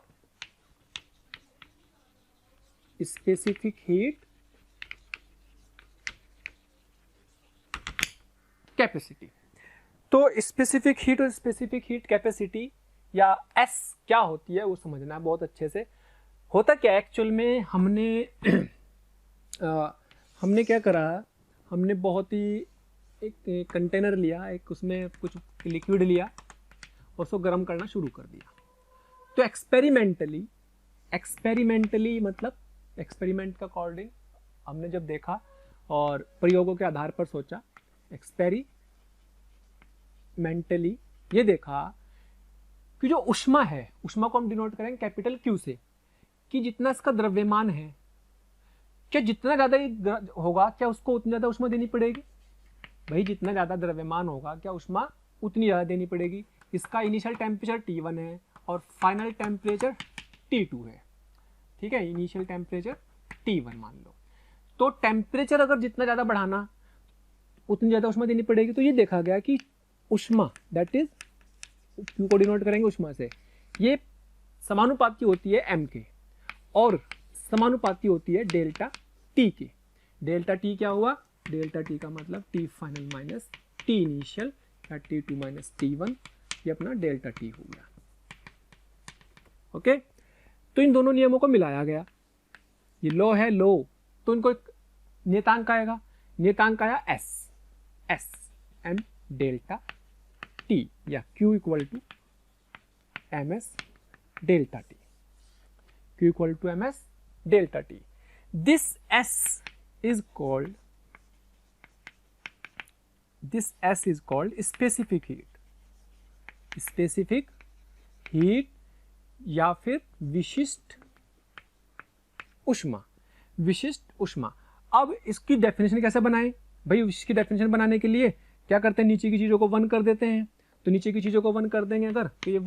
स्पेसिफिक हीट कैपेसिटी। तो स्पेसिफिक हीट और स्पेसिफिक हीट कैपेसिटी या S क्या होती है वो समझना है बहुत अच्छे से। होता क्या एक्चुअल में, हमने क्या करा, हमने बहुत ही एक कंटेनर लिया, एक उसमें कुछ लिक्विड लिया और उसको गर्म करना शुरू कर दिया। तो एक्सपेरिमेंटली मतलब एक्सपेरिमेंट का अकॉर्डिंग हमने जब देखा और प्रयोगों के आधार पर सोचा, एक्सपेरिमेंटली ये देखा कि जो ऊष्मा है, ऊष्मा को हम डिनोट करेंगे कैपिटल Q से, कि जितना इसका द्रव्यमान है, क्या जितना ज़्यादा होगा क्या उसको उतनी ज़्यादा ऊष्मा देनी पड़ेगी? भाई जितना ज़्यादा द्रव्यमान होगा क्या ऊष्मा उतनी ज़्यादा देनी पड़ेगी। इसका इनिशियल टेम्परेचर T1 है और फाइनल टेम्परेचर T2 है, ठीक है, इनिशियल टेम्परेचर T1 मान लो। तो टेम्परेचर अगर जितना ज़्यादा बढ़ाना उतनी ज़्यादा ऊष्मा देनी पड़ेगी। तो ये देखा गया कि ऊष्मा दैट इज Q को डिनोट करेंगे ऊष्मा से, ये समानुपाती होती है M के और समानुपाती होती है डेल्टा T के। डेल्टा T क्या हुआ, डेल्टा T का मतलब T final minus T initial या T2 माइनस T1, ये अपना डेल्टा T हो गया। ओके, तो इन दोनों नियमों को मिलाया गया, ये लो है लो, तो इनको एक नियतांक आएगा, नियतांक आया S M डेल्टा T या Q equal to MS delta T, Q equal to MS delta T। This S is called specific heat या फिर विशिष्ट ऊष्मा। विशिष्ट ऊष्मा। अब इसकी डेफिनेशन कैसे बनाएं भाई? इसकी डेफिनेशन बनाने के लिए क्या करते हैं, नीचे की चीज़ों को 1 कर देते हैं। तो नीचे की चीज़ों को 1 कर देंगे अगर, तो ये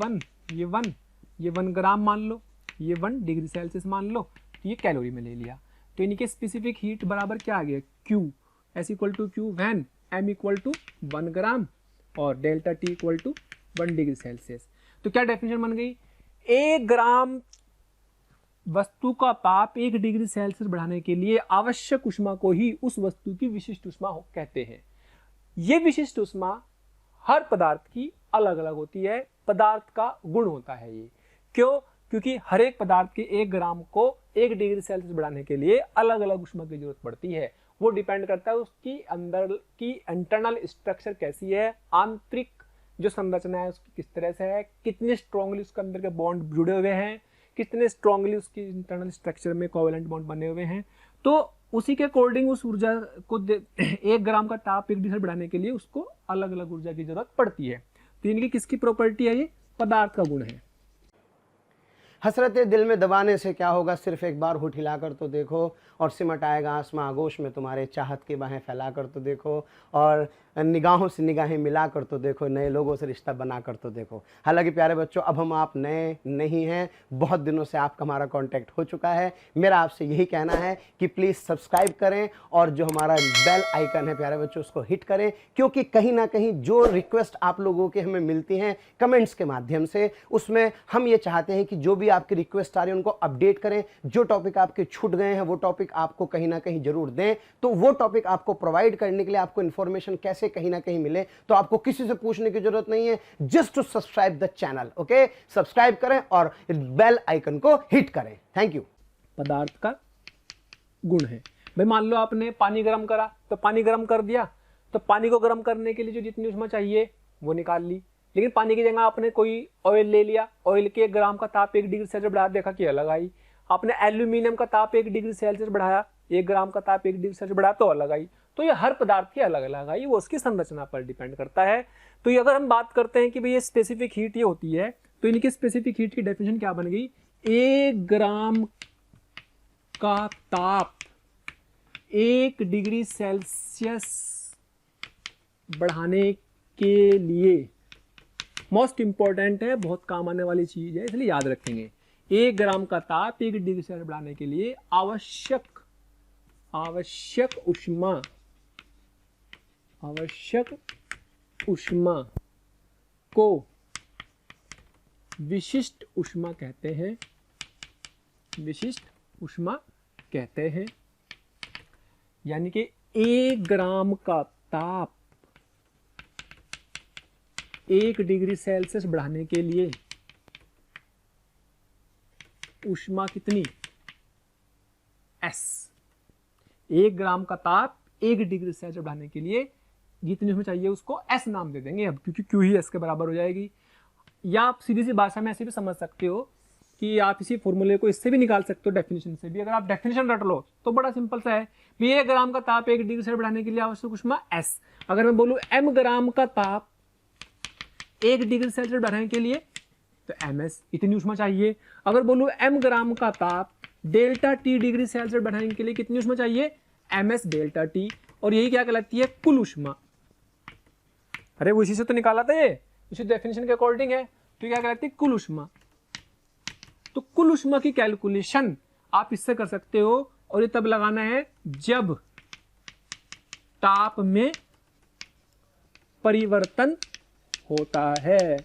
1 ग्राम मान लो, ये 1 डिग्री सेल्सियस मान लो, तो ये कैलोरी में ले लिया। तो इनके स्पेसिफिक हीट बराबर क्या आ गया, Q S equal to Q when M equal to 1 gram और delta T equal to 1 degree Celsius. तो क्या डेफिनेशन बन गई, 1 ग्राम वस्तु का ताप 1 डिग्री सेल्सियस बढ़ाने के लिए आवश्यक ऊष्मा को ही उस वस्तु की विशिष्ट ऊष्मा कहते हैं। ये विशिष्ट ऊष्मा हर पदार्थ की अलग अलग होती है, पदार्थ का गुण होता है ये। क्यों? क्योंकि हर एक पदार्थ के 1 ग्राम को 1 डिग्री सेल्सियस बढ़ाने के लिए अलग अलग ऊष्मा की जरूरत पड़ती है। वो डिपेंड करता है उसकी अंदर की इंटरनल स्ट्रक्चर कैसी है, आंतरिक जो संरचना है उसकी किस तरह से है, कितने स्ट्रांगली उसके अंदर के बॉन्ड जुड़े हुए हैं, कितने स्ट्रांगली उसकी इंटरनल स्ट्रक्चर में कोवेलेंट बॉन्ड बने हुए हैं। तो उसी के अकॉर्डिंग उस ऊर्जा को 1 ग्राम का ताप 1 डिग्री सेल्सियस बढ़ाने के लिए उसको अलग अलग ऊर्जा की जरूरत पड़ती है। तो इनकी किसकी प्रॉपर्टी है? ये पदार्थ का गुण है। हसरतें दिल में दबाने से क्या होगा, सिर्फ एक बार होठ हिलाकर तो देखो, और सिमट आएगा आसमां आगोश में तुम्हारे, चाहत की बाहें फैलाकर तो देखो, और निगाहों से निगाहें मिलाकर तो देखो, नए लोगों से रिश्ता बनाकर तो देखो। हालांकि प्यारे बच्चों, अब हम आप नए नहीं हैं, बहुत दिनों से आपका हमारा कांटेक्ट हो चुका है। मेरा आपसे यही कहना है कि प्लीज़ सब्सक्राइब करें, और जो हमारा बेल आइकन है प्यारे बच्चों उसको हिट करें, क्योंकि कहीं ना कहीं जो रिक्वेस्ट आप लोगों के हमें मिलती हैं कमेंट्स के माध्यम से, उसमें हम ये चाहते हैं कि जो भी आपकी रिक्वेस्ट आ रही है उनको अपडेट करें। जो टॉपिक आपके छूट गए हैं वो टॉपिक आपको कहीं ना कहीं जरूर दें। तो वो टॉपिक आपको प्रोवाइड करने के लिए आपको इन्फॉर्मेशन कैसे कहीं ना कहीं मिले, तो आपको किसी से पूछने की जरूरत नहीं है, just to subscribe the channel. Okay, subscribe करें और बेल आइकन को हिट करें। Thank you. पदार्थ का गुण है भाई। मान लो आपने पानी गर्म करा, तो पानी गर्म कर दिया, तो पानी को गर्म करने के लिए जो जितनी ऊष्मा चाहिए वो निकाल ली। लेकिन पानी की जगह आपने कोई ऑयल ले लिया, ऑयल के 1 ग्राम का ताप 1 डिग्री सेल्सियस बढ़ा, देखा कि अलग आई। आपने एल्यूमिनियम का ताप 1 डिग्री सेल्सियस बढ़ाया, 1 ग्राम का ताप 1 डिग्री सेल्सियस बढ़ाया तो अलग आई। तो ये हर पदार्थ की अलग अलग आई, वो उसकी संरचना पर डिपेंड करता है। तो ये अगर हम बात करते हैं कि भाई ये स्पेसिफिक हीट ये होती है, तो इनकी स्पेसिफिक हीट की डेफिनेशन क्या बन गई? 1 ग्राम का ताप 1 डिग्री सेल्सियस बढ़ाने के लिए, मोस्ट इंपॉर्टेंट है, बहुत काम आने वाली चीज है, इसलिए याद रखेंगे। 1 ग्राम का ताप 1 डिग्री सेल्सियस बढ़ाने के लिए आवश्यक ऊष्मा को विशिष्ट ऊष्मा कहते हैं। विशिष्ट ऊष्मा कहते हैं, यानी कि 1 ग्राम का ताप 1 डिग्री सेल्सियस बढ़ाने के लिए ऊष्मा कितनी? S। 1 ग्राम का ताप 1 डिग्री सेल्सियस बढ़ाने के लिए जितनी ऊष्मा चाहिए उसको S नाम दे देंगे अब, क्योंकि Q ही S के बराबर हो जाएगी। या आप सीधी सी भाषा में ऐसे भी समझ सकते हो कि आप इसी फॉर्मूले को इससे भी निकाल सकते हो, डेफिनेशन से भी। अगर आप डेफिनेशन रट लो तो बड़ा सिंपल सा है, 1 ग्राम का ताप 1 डिग्री सेल्सियस बढ़ाने के लिए आवश्यक ऊष्मा S। अगर मैं बोलूं m ग्राम का ताप 1 डिग्री सेल्सियस बढ़ाने के लिए तो ms, इतनी ऊष्मा चाहिए। अगर बोलूं m ग्राम का ताप डेल्टा t डिग्री सेल्सियस बढ़ाने के लिए कितनी ऊष्मा चाहिए? ms delta t। और यही क्या कहलाती है? कुल ऊष्मा। अरे वो इसी से तो निकाला था, ये इसी डेफिनेशन के अकॉर्डिंग है। तो क्या कहलाती है? कुल ऊष्मा। तो कुल ऊष्मा की कैलकुलेशन आप इससे कर सकते हो, और ये तब लगाना है जब ताप में परिवर्तन होता है।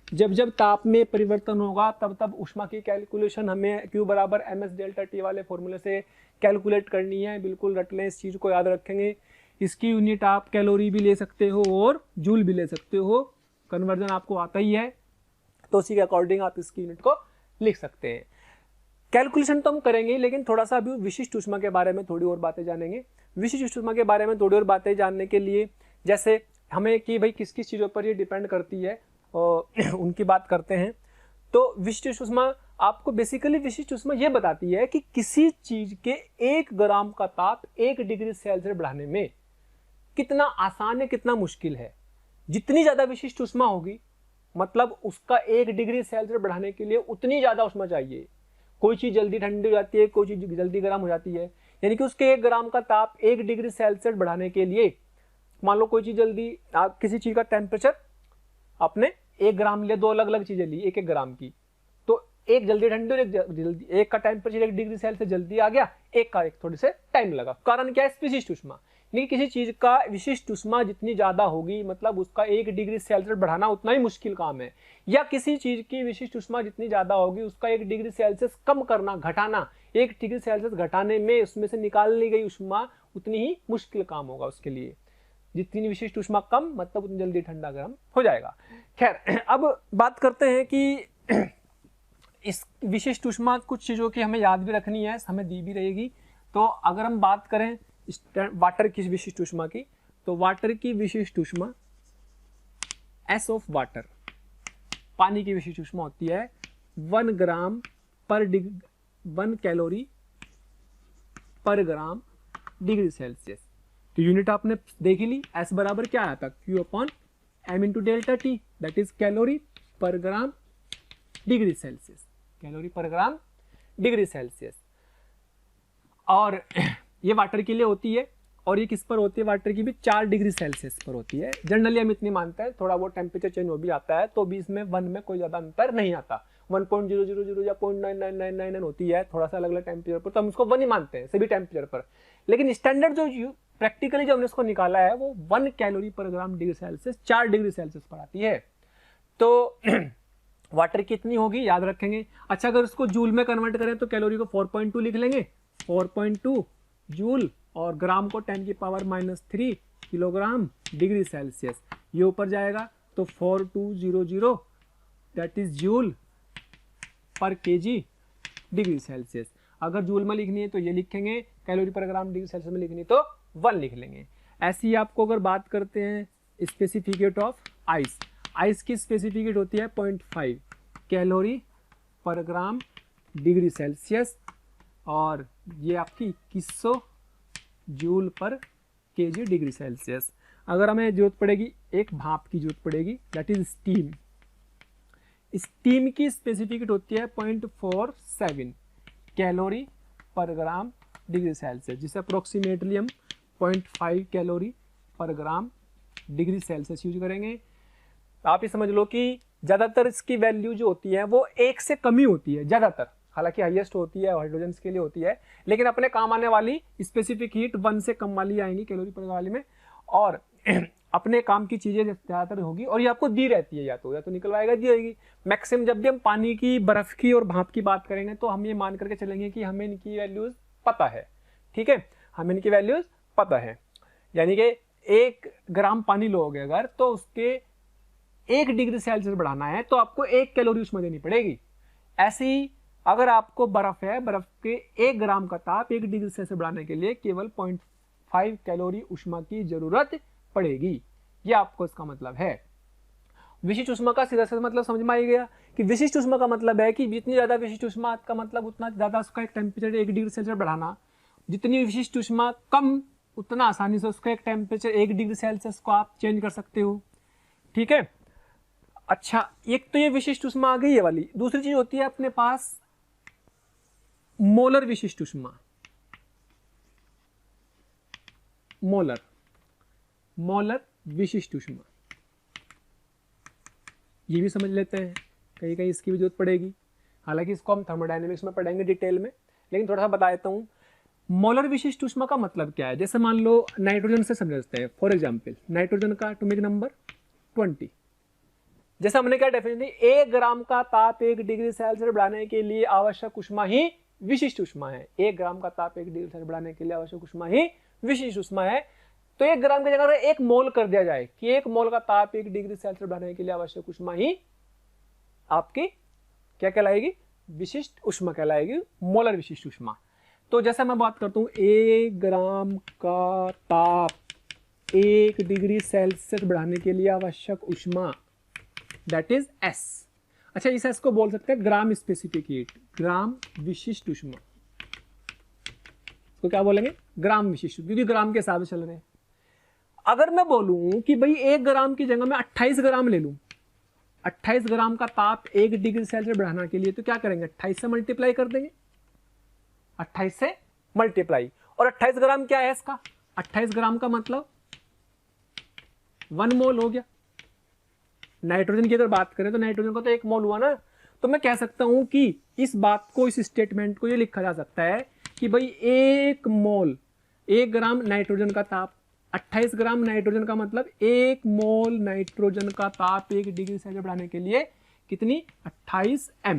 जब जब ताप में परिवर्तन होगा तब तब ऊष्मा की कैलकुलेशन हमें Q बराबर ms डेल्टा t वाले फॉर्मूले से कैलकुलेट करनी है। बिल्कुल रट लें, इस चीज़ को याद रखेंगे। इसकी यूनिट आप कैलोरी भी ले सकते हो और जूल भी ले सकते हो, कन्वर्जन आपको आता ही है, तो उसी के अकॉर्डिंग आप इसकी यूनिट को लिख सकते हैं। कैलकुलेशन तो हम करेंगे, लेकिन थोड़ा सा अभी विशिष्ट ऊष्मा के बारे में थोड़ी और बातें जानेंगे। विशिष्ट ऊष्मा के बारे में थोड़ी और बातें जानने के लिए, जैसे हमें कि भाई किस किस चीज़ों पर ये डिपेंड करती है और उनकी बात करते हैं। तो विशिष्ट ऊष्मा आपको बेसिकली विशिष्ट ऊष्मा ये बताती है कि किसी चीज़ के 1 ग्राम का ताप 1 डिग्री सेल्सियस बढ़ाने में कितना आसान है, कितना मुश्किल है। जितनी ज़्यादा विशिष्ट ऊष्मा होगी, मतलब उसका 1 डिग्री सेल्सियस बढ़ाने के लिए उतनी ज़्यादा ऊष्मा चाहिए। कोई चीज़ जल्दी ठंडी हो जाती है, कोई चीज़ जल्दी गर्म हो जाती है, यानी कि उसके 1 ग्राम का ताप 1 डिग्री सेल्सियस बढ़ाने के लिए, मान लो कोई चीज़ जल्दी, किसी चीज़ का टेम्परेचर आपने 1 ग्राम लिया, 2 अलग अलग चीज़ें ली 1-1 ग्राम की, तो एक जल्दी ठंडी और एक जल्दी, एक का टेम्परेचर 1 डिग्री सेल्सियस जल्दी आ गया, एक का एक थोड़े से टाइम लगा। कारण क्या है? विशिष्ट ऊष्मा। यानी किसी चीज़ का विशिष्ट ऊष्मा जितनी ज़्यादा होगी, मतलब उसका 1 डिग्री सेल्सियस बढ़ाना उतना ही मुश्किल काम है। या किसी चीज़ की विशिष्ट ऊष्मा जितनी ज़्यादा होगी, उसका 1 डिग्री सेल्सियस कम करना, घटाना, 1 डिग्री सेल्सियस घटाने में उसमें से निकालनी गई ऊष्मा उतनी ही मुश्किल काम होगा उसके लिए। जितनी विशिष्ट ऊष्मा कम, मतलब उतनी जल्दी ठंडा गर्म हो जाएगा। खैर, अब बात करते हैं कि इस विशिष्ट ऊष्मा कुछ चीज़ों की हमें याद भी रखनी है, हमें दी भी रहेगी। तो अगर हम बात करें वाटर की विशिष्ट ऊष्मा की, तो वाटर की विशिष्ट ऊष्मा S ऑफ वाटर, पानी की विशिष्ट ऊष्मा होती है 1 ग्राम पर 1 calorie per gram degree Celsius. तो यूनिट आपने देख ली, एस बराबर क्या आया था, Q upon M into delta T, that is calorie per gram degree Celsius, calorie per gram degree Celsius. और ये वाटर के लिए होती है, और ये किस पर होती है, वाटर की भी 4 डिग्री सेल्सियस पर होती है। जनरली हम इतनी मानते हैं, थोड़ा बहुत टेम्परेचर चेंज हो भी आता है तो भी इसमें 1 में कोई ज़्यादा अंतर नहीं आता। 1.000 या 0.9999 होती है, थोड़ा सा अलग अलग टेम्परेचर पर, तो हम उसको 1 ही मानते हैं सभी टेम्परेचर पर। लेकिन स्टैंडर्ड जो प्रैक्टिकली जो हमने उसको निकाला है वो 1 calorie per gram degree Celsius 4 degree Celsius पर आती है। तो वाटर कितनी होगी याद रखेंगे। अच्छा, अगर उसको जूल में कन्वर्ट करें तो कैलोरी को 4.2 लिख लेंगे, 4.2 जूल, और ग्राम को 10 की पावर -3 किलोग्राम डिग्री सेल्सियस। ये ऊपर जाएगा तो 4200 दैट इज जूल पर केजी डिग्री सेल्सियस। अगर जूल में लिखनी है तो ये लिखेंगे, calorie per gram degree Celsius में लिखनी तो 1 लिख लेंगे। ऐसे ही आपको अगर बात करते हैं स्पेसिफिकेट ऑफ आइस, आइस की स्पेसिफिकेट होती है 0.5 calorie per gram degree Celsius, और ये आपकी 2100 जूल पर केजी डिग्री सेल्सियस। अगर हमें जरूरत पड़ेगी एक भाप की जरूरत पड़ेगी, दैट इज स्टीम। स्टीम की स्पेसिफिकेट होती है 0.47 calorie per gram degree Celsius, जिसे अप्रोक्सीमेटली हम 0.5 calorie per gram degree Celsius use करेंगे। आप ये समझ लो कि ज़्यादातर इसकी वैल्यू जो होती है वो 1 से कम ही होती है ज़्यादातर, हालांकि हाईएस्ट होती है हाइड्रोजन के लिए होती है, लेकिन अपने काम आने वाली स्पेसिफिक हीट 1 से कम वाली आएंगी कैलोरी पर वाली में, और अपने काम की चीज़ें ज़्यादातर होगी, और ये आपको दी रहती है, या तो निकलवाएगा दी रहेगी। मैक्सिमम जब भी हम पानी की, बर्फ़ की और भाप की बात करेंगे तो हम ये मान करके चलेंगे कि हमें इनकी वैल्यूज़ पता है, ठीक है, हमें इनकी वैल्यूज़ पता है। यानी कि 1 ग्राम पानी लोगे अगर, तो उसके 1 डिग्री सेल्सियस बढ़ाना है तो आपको 1 कैलोरी उसमें देनी पड़ेगी। ऐसे ही अगर आपको बर्फ है, बर्फ के 1 ग्राम का ताप 1 डिग्री सेल्सियस बढ़ाने के लिए केवल 0.5 कैलोरी उष्मा की जरूरत पड़ेगी। ये आपको इसका मतलब है। विशिष्ट उष्मा का सीधा सीधा मतलब समझ में आ गया कि विशिष्ट उष्मा का मतलब है कि जितनी ज्यादा विशिष्ट उष्मा का मतलब उतना ज्यादा उसका एक टेम्परेचर 1 डिग्री सेल्सियस बढ़ाना, जितनी विशिष्ट उष्मा कम उतना आसानी से उसका एक टेम्परेचर 1 डिग्री सेल्सियस को आप चेंज कर सकते हो, ठीक है। अच्छा, एक तो ये विशिष्ट उष्मा आ गई ये वाली। दूसरी चीज होती है अपने पास मोलर विशिष्ट उष्मा। मोलर विशिष्ट उष्मा, ये भी समझ लेते हैं, कहीं कहीं इसकी भी जरूरत पड़ेगी, हालांकि इसको हम थर्मोडायनेमिक्स में पढ़ेंगे डिटेल में, लेकिन थोड़ा सा बता देता हूँ। मोलर विशिष्ट उष्मा का मतलब क्या है, जैसे मान लो नाइट्रोजन से समझते हैं, फॉर एग्जाम्पल नाइट्रोजन का एटॉमिक नंबर 20, जैसे हमने क्या डेफिनेशन दी, 1 ग्राम का ताप 1 डिग्री सेल्सियस बढ़ाने के लिए आवश्यक उष्मा ही विशिष्ट उष्मा है। 1 ग्राम का ताप 1 डिग्री सेल्सियस बढ़ाने के लिए आवश्यक उष्मा ही विशिष्ट उष्मा है। तो 1 ग्राम की जगह 1 मोल कर दिया जाए कि 1 मोल का ताप 1 डिग्री सेल्सियस बढ़ाने के लिए आवश्यक उष्मा ही आपकी क्या कहलाएगी, विशिष्ट उष्मा कहलाएगी, मोलर विशिष्ट उष्मा। तो जैसे मैं बात करता हूं 1 ग्राम का ताप 1 डिग्री सेल्सियस बढ़ाने के लिए आवश्यक उष्मा, दैट इज एस। अच्छा, इस एस को बोल सकते हैं ग्राम स्पेसिफिक हीट, ग्राम विशिष्ट उष्मा। इसको क्या बोलेंगे, ग्राम विशिष्ट, क्योंकि ग्राम के हिसाब से चल रहे हैं। अगर मैं बोलूं कि भाई 1 ग्राम की जगह मैं 28 ग्राम ले लूं, 28 ग्राम का ताप 1 डिग्री सेल्सियस बढ़ाने के लिए, तो क्या करेंगे, 28 से मल्टीप्लाई कर देंगे, 28 से मल्टीप्लाई। और 28 ग्राम क्या है इसका, 28 ग्राम का मतलब 1 मोल हो गया। नाइट्रोजन की अगर बात करें तो नाइट्रोजन का तो 1 मोल हुआ ना, तो मैं कह सकता हूं कि इस बात को, इस स्टेटमेंट को ये लिखा जा सकता है कि भाई 1 मोल 1 ग्राम नाइट्रोजन का ताप, 28 ग्राम नाइट्रोजन का मतलब 1 मोल नाइट्रोजन का ताप 1 डिग्री सेल्सियस बढ़ाने के लिए कितनी, 28 एम।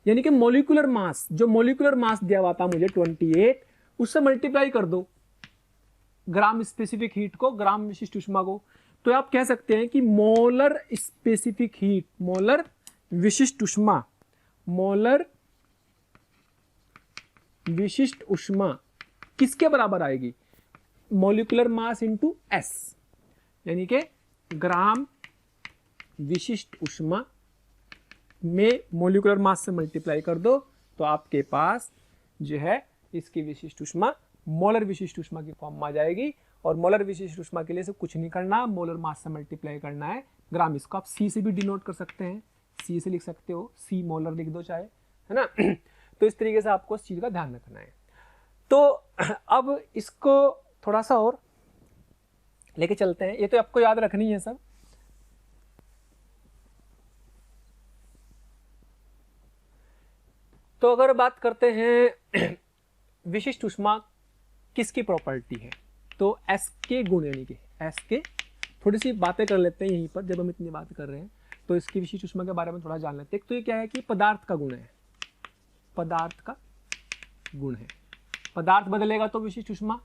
यानी कि मोलिकुलर मास, जो मोलिकुलर मास दिया हुआ था मुझे 28, उससे मल्टीप्लाई कर दो ग्राम स्पेसिफिक हीट को, ग्राम विशिष्ट उष्मा को, तो आप कह सकते हैं कि मोलर स्पेसिफिक हीट, मोलर विशिष्ट उष्मा, मोलर विशिष्ट उष्मा किसके बराबर आएगी, मोलिकुलर मास इंटू एस, यानी कि ग्राम विशिष्ट उष्मा में मोलिकुलर मास से मल्टीप्लाई कर दो तो आपके पास जो है इसकी विशिष्ट उष्मा मोलर विशिष्ट ऊष्मा की फॉर्म में आ जाएगी। और मोलर विशिष्ट ऊष्मा के लिए से कुछ नहीं करना, मोलर मास से मल्टीप्लाई करना है ग्राम। इसको आप सी से भी डिनोट कर सकते हैं, सी से लिख सकते हो, सी मोलर लिख दो चाहे, है ना। तो इस तरीके से आपको इस चीज़ का ध्यान रखना है। तो अब इसको थोड़ा सा और लेके चलते हैं, ये तो आपको याद रखनी है सब। तो अगर बात करते हैं विशिष्ट ऊष्मा किसकी प्रॉपर्टी है, तो एस के गुण, यानी कि एस के, थोड़ी सी बातें कर लेते हैं यहीं पर जब हम इतनी बात कर रहे हैं, तो इसकी विशिष्ट ऊष्मा के बारे में थोड़ा जान लेते हैं। तो ये क्या है कि पदार्थ का गुण है, पदार्थ का गुण है। पदार्थ बदलेगा तो विशिष्ट ऊष्मा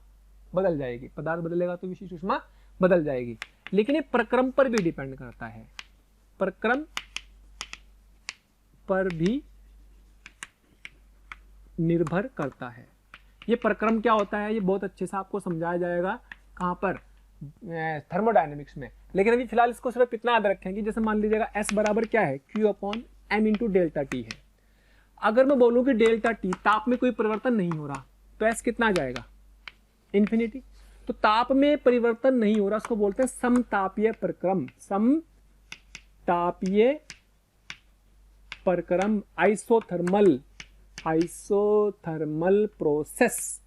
बदल जाएगी, पदार्थ बदलेगा तो विशिष्ट ऊष्मा बदल जाएगी। लेकिन ये प्रक्रम पर भी डिपेंड करता है, प्रक्रम पर भी निर्भर करता है। ये प्रक्रम क्या होता है ये बहुत अच्छे से आपको समझाया जाएगा, कहाँ पर, थर्मोडायनेमिक्स में। लेकिन अभी फिलहाल इसको सिर्फ इतना याद रखेंगे, जैसे मान लीजिएगा S बराबर क्या है, Q upon M into delta T है। अगर मैं बोलूँ कि डेल्टा टी ताप में कोई परिवर्तन नहीं हो रहा, तो S कितना आ जाएगा, इन्फिनिटी। तो ताप में परिवर्तन नहीं हो रहा, उसको बोलते हैं समतापीय प्रक्रम, समतापीय प्रक्रम, आइसोथर्मल, आइसोथर्मल प्रोसेस,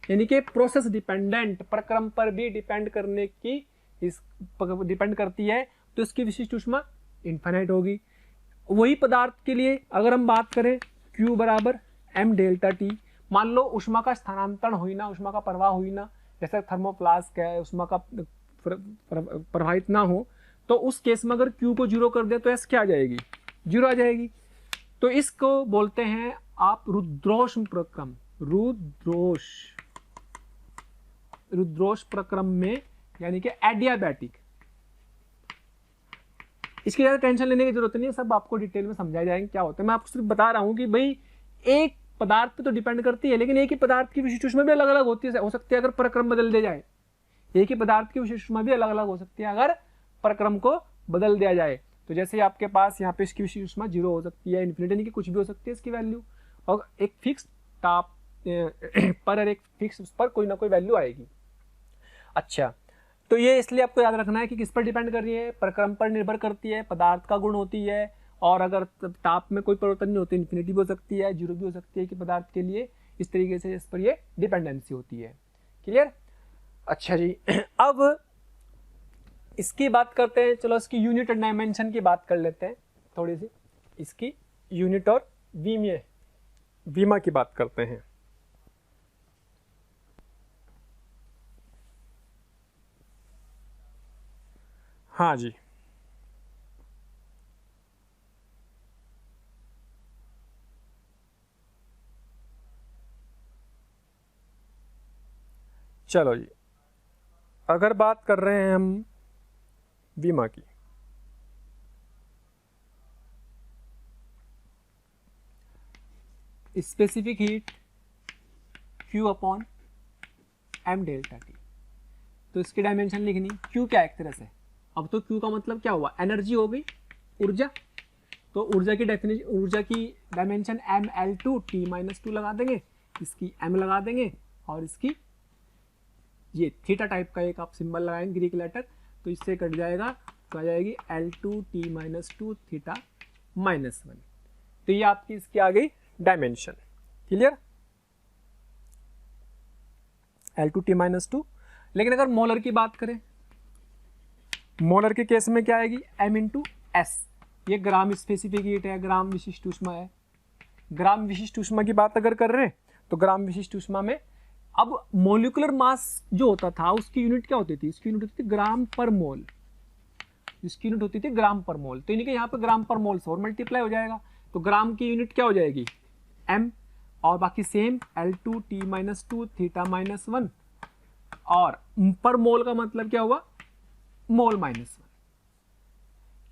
यानी कि प्रोसेस डिपेंडेंट, प्रक्रम पर भी डिपेंड करने की, इस डिपेंड करती है, तो इसकी विशिष्ट ऊष्मा इनफाइनाइट होगी। वही पदार्थ के लिए अगर हम बात करें Q बराबर M डेल्टा टी, मान लो ऊष्मा का स्थानांतरण हुई ना, ऊष्मा का प्रवाह हुई ना, जैसे थर्मोफ्लास्क है, ऊष्मा का प्रवाहित ना हो, तो उस केस में अगर Q को जीरो कर दे तो S क्या आ जाएगी, जीरो आ जाएगी। तो इसको बोलते हैं आप रुद्रोष्म प्रक्रम, रुद्रोष प्रक्रम में, यानी कि एडियाबैटिक। इसकी ज़्यादा टेंशन लेने की जरूरत नहीं है, सब आपको डिटेल में समझाया जाएंगे क्या होता है। मैं आपको सिर्फ बता रहा हूँ कि भाई एक पदार्थ पे तो डिपेंड करती है, लेकिन एक ही पदार्थ की विशिष्ट ऊष्मा भी अलग अलग होती है, हो सकती है अगर प्रक्रम बदल दिया जाए। एक ही पदार्थ की विशिष्ट ऊष्मा भी अलग अलग हो सकती है अगर प्रक्रम को बदल दिया जाए। तो जैसे आपके पास यहाँ पे इसकी विशिष्ट ऊष्मा जीरो हो सकती है, इन्फिनिटी, यानी कि कुछ भी हो सकती है इसकी वैल्यू, और एक फिक्स ताप पर और एक फिक्स उस पर कोई ना कोई वैल्यू आएगी। अच्छा, तो ये इसलिए आपको याद रखना है कि किस पर डिपेंड कर रही है, प्रक्रम पर निर्भर करती है, पदार्थ का गुण होती है, और अगर ताप में कोई परिवर्तन नहीं होती, इन्फिनिटी भी हो सकती है, जीरो भी हो सकती है कि पदार्थ के लिए, इस तरीके से इस पर ये डिपेंडेंसी होती है। क्लियर? अच्छा जी, अब इसकी बात करते हैं, चलो इसकी यूनिट और डायमेंशन की बात कर लेते हैं थोड़ी सी, इसकी यूनिट और वीमा की बात करते हैं। हाँ जी, चलो जी, अगर बात कर रहे हैं हम वीमा की, specific heat Q upon M delta T, तो इसकी डायमेंशन लिखनी, Q क्या है एक तरह से, अब तो Q का मतलब क्या हुआ, एनर्जी हो गई, ऊर्जा। तो ऊर्जा की डेफिनेशन, ऊर्जा की डायमेंशन mL2 T-2 लगा देंगे, इसकी M लगा देंगे, और इसकी ये थीटा टाइप का एक आप सिंबल लगाएंगे ग्रीक लेटर, तो इससे कट जाएगा, तो आ जाएगी L2 T-2 थीटा -1। तो ये आपकी इसकी आ गई डायमेंशन। क्लियर? L2 T-2। लेकिन अगर मोलर की बात करें, मोलर के केस में क्या आएगी, M इंटू S, ये ग्राम स्पेसिफिक हीट है, ग्राम विशिष्ट ऊष्मा है। ग्राम विशिष्ट ऊष्मा की बात अगर कर रहे हैं तो ग्राम विशिष्ट ऊष्मा में अब मोलिकुलर मास जो होता था उसकी यूनिट क्या होती थी, इसकी यूनिट होती थी ग्राम पर मोल, इसकी यूनिट होती थी ग्राम पर मोल। तो यानी कि यहाँ पे ग्राम पर मोल से और मल्टीप्लाई हो जाएगा, तो ग्राम की यूनिट क्या हो जाएगी, M, और बाकी सेम L2 T-2 थीटा -1, और पर मोल का मतलब क्या हुआ, मोल -1।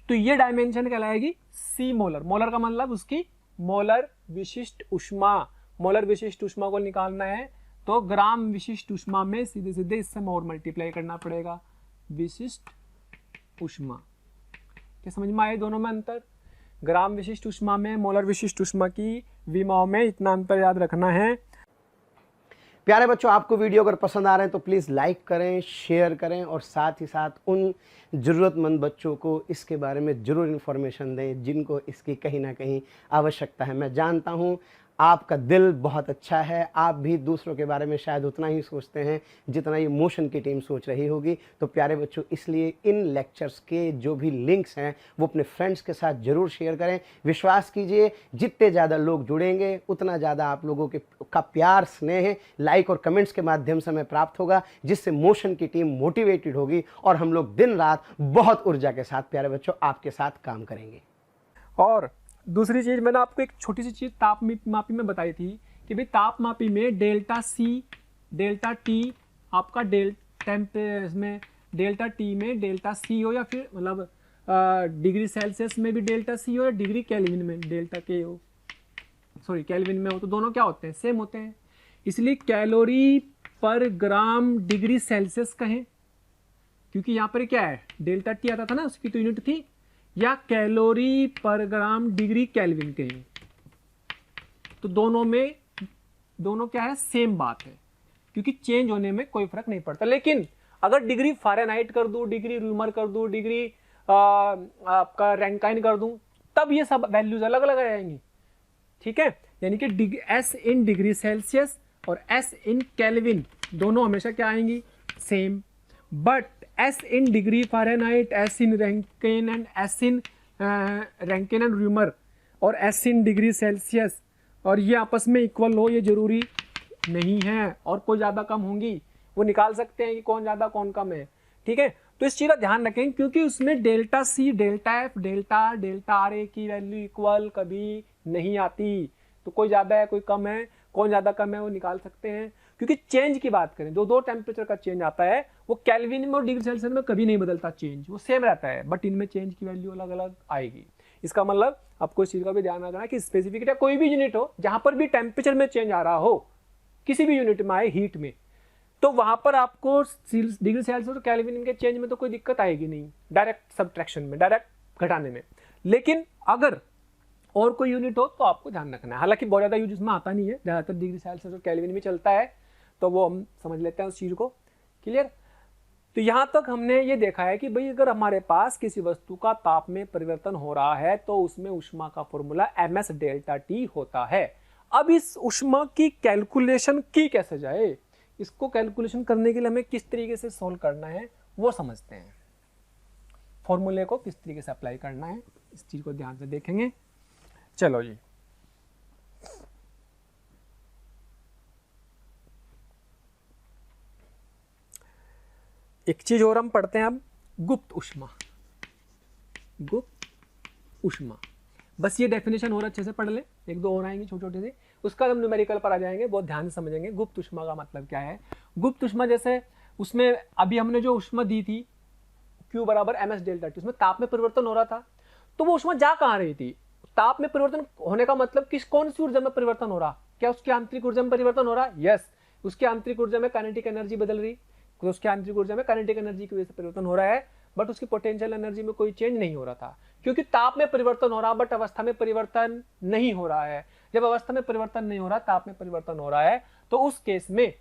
तो ये डायमेंशन कहलाएगी C मोलर। मोलर का मतलब उसकी मोलर विशिष्ट ऊष्मा, मोलर विशिष्ट ऊष्मा को निकालना है तो ग्राम विशिष्ट ऊष्मा में सीधे सीधे इससे और मल्टीप्लाई करना पड़ेगा, विशिष्ट ऊष्मा। क्या समझ में आए दोनों में अंतर, ग्राम विशिष्ट ऊष्मा में, मोलर विशिष्ट ऊष्मा की विमाओं में, इतना अंतर याद रखना है। प्यारे बच्चों, आपको वीडियो अगर पसंद आ रहे हैं तो प्लीज़ लाइक करें, शेयर करें और साथ ही साथ उन ज़रूरतमंद बच्चों को इसके बारे में ज़रूर इन्फॉर्मेशन दें जिनको इसकी कहीं ना कहीं आवश्यकता है। मैं जानता हूँ आपका दिल बहुत अच्छा है, आप भी दूसरों के बारे में शायद उतना ही सोचते हैं जितना ये मोशन की टीम सोच रही होगी। तो प्यारे बच्चों, इसलिए इन लेक्चर्स के जो भी लिंक्स हैं वो अपने फ्रेंड्स के साथ ज़रूर शेयर करें। विश्वास कीजिए, जितने ज़्यादा लोग जुड़ेंगे उतना ज़्यादा आप लोगों का प्यार, स्नेह, लाइक और कमेंट्स के माध्यम से हमें प्राप्त होगा, जिससे मोशन की टीम मोटिवेटेड होगी और हम लोग दिन रात बहुत ऊर्जा के साथ प्यारे बच्चों आपके साथ काम करेंगे। और दूसरी चीज़, मैंने आपको एक छोटी सी चीज़ ताप मापी में बताई थी कि भाई ताप मापी में डेल्टा सी, डेल्टा टी, आपका में डेल्टा टी में डेल्टा सी हो, या फिर मतलब डिग्री सेल्सियस में भी डेल्टा सी हो, या डिग्री केल्विन में डेल्टा के हो, सॉरी केल्विन में हो, तो दोनों क्या होते हैं? सेम होते हैं। इसलिए calorie per gram degree Celsius कहें, क्योंकि यहाँ पर क्या है, डेल्टा टी आता था ना, उसकी तो यूनिट थी, या calorie per gram degree kelvin कहें, तो दोनों क्या है, सेम बात है, क्योंकि चेंज होने में कोई फर्क नहीं पड़ता। लेकिन अगर डिग्री फारेनहाइट कर दूं, डिग्री रूमर कर दूं, डिग्री आपका रैंकाइन कर दूं, तब ये सब वैल्यूज अलग अलग आएंगी। ठीक है, यानी कि एस इन डिग्री सेल्सियस और एस इन केल्विन दोनों हमेशा क्या आएंगी, same. But S in degree Fahrenheit, S in Rankine and S in Rankine and rumour और एस इन डिग्री सेल्सियस, और ये आपस में इक्वल हो, ये जरूरी नहीं है। और कोई ज़्यादा कम होंगी, वो निकाल सकते हैं कि कौन ज़्यादा कौन कम है। ठीक है, तो इस चीज़ का ध्यान रखें, क्योंकि उसमें delta C, delta F, delta R A की वैल्यू इक्वल कभी नहीं आती। तो कोई ज़्यादा है, कोई कम है, कौन ज़्यादा कम है वो निकाल सकते हैं। क्योंकि चेंज की बात करें, दो टेम्परेचर का चेंज आता है, वो केल्विन में और डिग्री सेल्सियस में कभी नहीं बदलता, चेंज वो सेम रहता है, बट इनमें चेंज की वैल्यू अलग अलग आएगी। इसका मतलब आपको इस चीज़ का भी ध्यान रखना है कि स्पेसिफिक या कोई भी यूनिट हो जहाँ पर भी टेम्परेचर में चेंज आ रहा हो, किसी भी यूनिट में आए हीट में, तो वहाँ पर आपको डिग्री सेल्सियस और केल्विन के चेंज में तो कोई दिक्कत आएगी नहीं, डायरेक्ट सब्ट्रैक्शन में, डायरेक्ट घटाने में। लेकिन अगर और कोई यूनिट हो तो आपको ध्यान रखना है। हालांकि बहुत ज़्यादा यूज इसमें आता नहीं है, ज़्यादातर डिग्री सेल्सियस और केल्विन में चलता है, तो वो हम समझ लेते हैं उस चीज़ को। क्लियर? तो यहाँ तक हमने ये देखा है कि भाई अगर हमारे पास किसी वस्तु का ताप में परिवर्तन हो रहा है तो उसमें ऊष्मा का फॉर्मूला ms डेल्टा टी होता है। अब इस ऊष्मा की कैलकुलेशन की कैसे जाए, इसको कैलकुलेशन करने के लिए हमें किस तरीके से सोल्व करना है वो समझते हैं। फॉर्मूले को किस तरीके से अप्लाई करना है, इस चीज़ को ध्यान से देखेंगे। चलो जी, एक चीज और हम पढ़ते हैं अब, गुप्त ऊष्मा। गुप्त ऊष्मा, बस ये डेफिनेशन और अच्छे से पढ़ लें, एक दो और आएंगे छोटे छोटे से, उसका हम न्यूमेरिकल पर आ जाएंगे, बहुत ध्यान से समझेंगे गुप्त ऊष्मा का मतलब क्या है। गुप्त ऊष्मा जैसे उसमें अभी हमने जो ऊष्मा दी थी Q बराबर ms डेल्टा टी, उसमें ताप में परिवर्तन हो रहा था, तो वो ऊष्मा जा कहाँ रही थी? ताप में परिवर्तन होने का मतलब किस कौन सी ऊर्जा में परिवर्तन हो रहा? क्या उसकी आंतरिक ऊर्जा में परिवर्तन हो रहा? यस, उसकी आंतरिक ऊर्जा में काइनेटिक एनर्जी बदल रही, तो उसकी आंतरिक ऊर्जा में काइनेटिक एनर्जी की वजह से परिवर्तन हो रहा है, बट उसकी पोटेंशियल एनर्जी में कोई चेंज नहीं हो रहा था, क्योंकि ताप में परिवर्तन हो रहा बट अवस्था में परिवर्तन नहीं हो रहा है। जब अवस्था में परिवर्तन नहीं हो रहा, ताप में परिवर्तन हो रहा है, तो उस केस में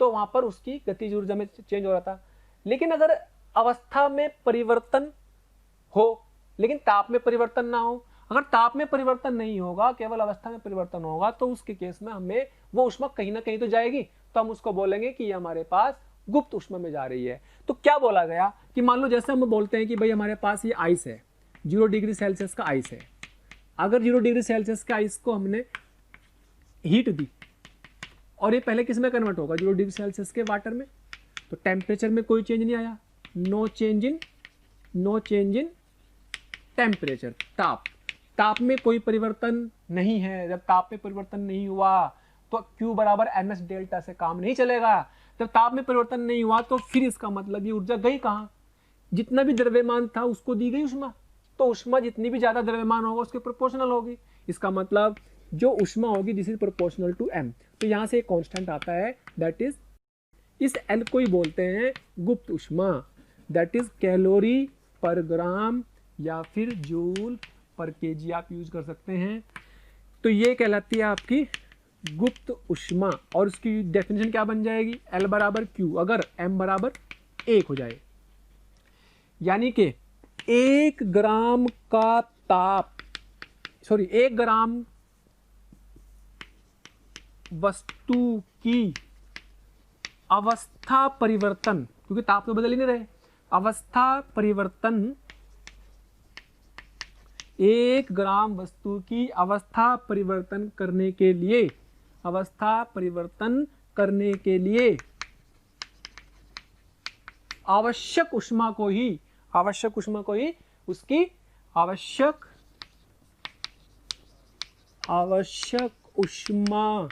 तो वहां पर उसकी गतिज ऊर्जा में चेंज हो रहा था। लेकिन अगर अवस्था में परिवर्तन हो लेकिन ताप में परिवर्तन ना हो, अगर ताप में परिवर्तन नहीं होगा, केवल अवस्था में परिवर्तन होगा, तो उसके केस में हमें वो ऊष्मा कहीं ना कहीं तो जाएगी, तो हम उसको बोलेंगे कि ये हमारे पास गुप्त ऊष्मा में जा रही है। तो क्या बोला गया कि मान लो जैसे हम बोलते हैं कि भाई हमारे पास ये आइस है, 0 डिग्री सेल्सियस का आइस है, अगर 0 डिग्री सेल्सियस का आइस को हमने हीट दी और ये पहले किस में कन्वर्ट होगा, 0 डिग्री सेल्सियस के वाटर में, तो टेम्परेचर में कोई चेंज नहीं आया, नो चेंज इन टेम्परेचर, ताप में कोई परिवर्तन नहीं है। जब ताप में परिवर्तन नहीं हुआ तो Q बराबर ms डेल्टा से काम नहीं चलेगा। जब ताप में परिवर्तन नहीं हुआ तो फिर इसका मतलब ये ऊर्जा गई कहाँ? जितना भी द्रव्यमान था उसको दी गई ऊष्मा, तो ऊष्मा जितनी भी ज्यादा द्रव्यमान होगा उसके प्रोपोर्शनल होगी। इसका मतलब जो ऊष्मा होगी this is proportional to m। तो यहाँ से एक कांस्टेंट आता है, दैट इज, इस L को ही बोलते हैं गुप्त ऊष्मा, दैट इज कैलोरी पर ग्राम या फिर जूल पर केजी आप यूज कर सकते हैं। तो ये कहलाती है आपकी गुप्त उष्मा, और उसकी डेफिनेशन क्या बन जाएगी, L बराबर Q अगर M बराबर 1 हो जाए, यानी कि 1 ग्राम का ताप, सॉरी 1 ग्राम वस्तु की अवस्था परिवर्तन, क्योंकि ताप तो बदल ही नहीं रहे, अवस्था परिवर्तन, 1 ग्राम वस्तु की अवस्था परिवर्तन करने के लिए, अवस्था परिवर्तन करने के लिए आवश्यक उष्मा को ही, आवश्यक उष्मा को ही उसकी आवश्यक उष्मा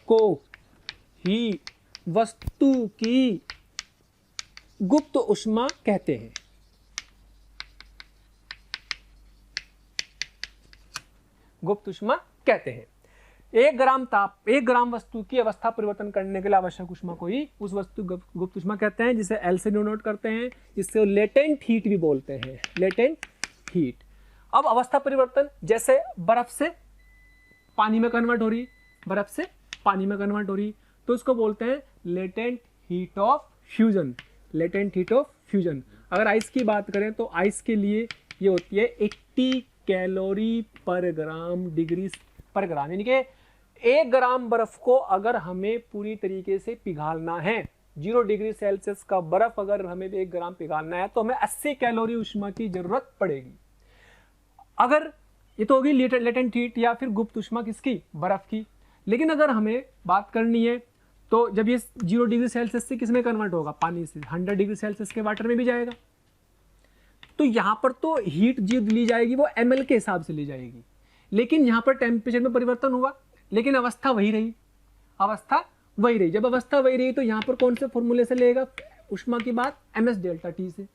को ही वस्तु की गुप्त उष्मा कहते हैं। गुप्त उष्मा कहते हैं। 1 ग्राम ताप, 1 ग्राम वस्तु की अवस्था परिवर्तन करने के लिए आवश्यक उष्मा को ही उस वस्तु गुप्त उष्मा कहते हैं, जिसे L से डिनोट करते हैं। इससे लेटेंट हीट भी बोलते हैं, लेटेंट हीट। अब अवस्था परिवर्तन, जैसे बर्फ से पानी में कन्वर्ट हो रही, बर्फ से पानी में कन्वर्ट हो रही, तो इसको बोलते हैं latent heat of fusion, latent heat of fusion. अगर आइस की बात करें तो आइस के लिए ये होती है 80 कैलोरी पर ग्राम डिग्री पर ग्राम, यानी कि 1 ग्राम बर्फ को अगर हमें पूरी तरीके से पिघालना है, 0 डिग्री सेल्सियस का बर्फ अगर हमें 1 ग्राम पिघालना है तो हमें 80 कैलोरी उष्मा की जरूरत पड़ेगी। अगर ये तो होगी लेटेंट हीट या फिर गुप्त उष्मा किसकी, बर्फ की। लेकिन अगर हमें बात करनी है तो जब ये 0 डिग्री सेल्सियस से किस में कन्वर्ट होगा, पानी से 100 डिग्री सेल्सियस के वाटर में भी जाएगा, तो यहाँ पर तो हीट जो ली जाएगी वो ml के हिसाब से ली जाएगी। लेकिन यहाँ पर टेम्परेचर में परिवर्तन हुआ, लेकिन अवस्था वही रही, अवस्था वही रही। जब अवस्था वही रही तो यहाँ पर कौन से फॉर्मूले से लेगा उष्मा की बात, ms डेल्टा टी से।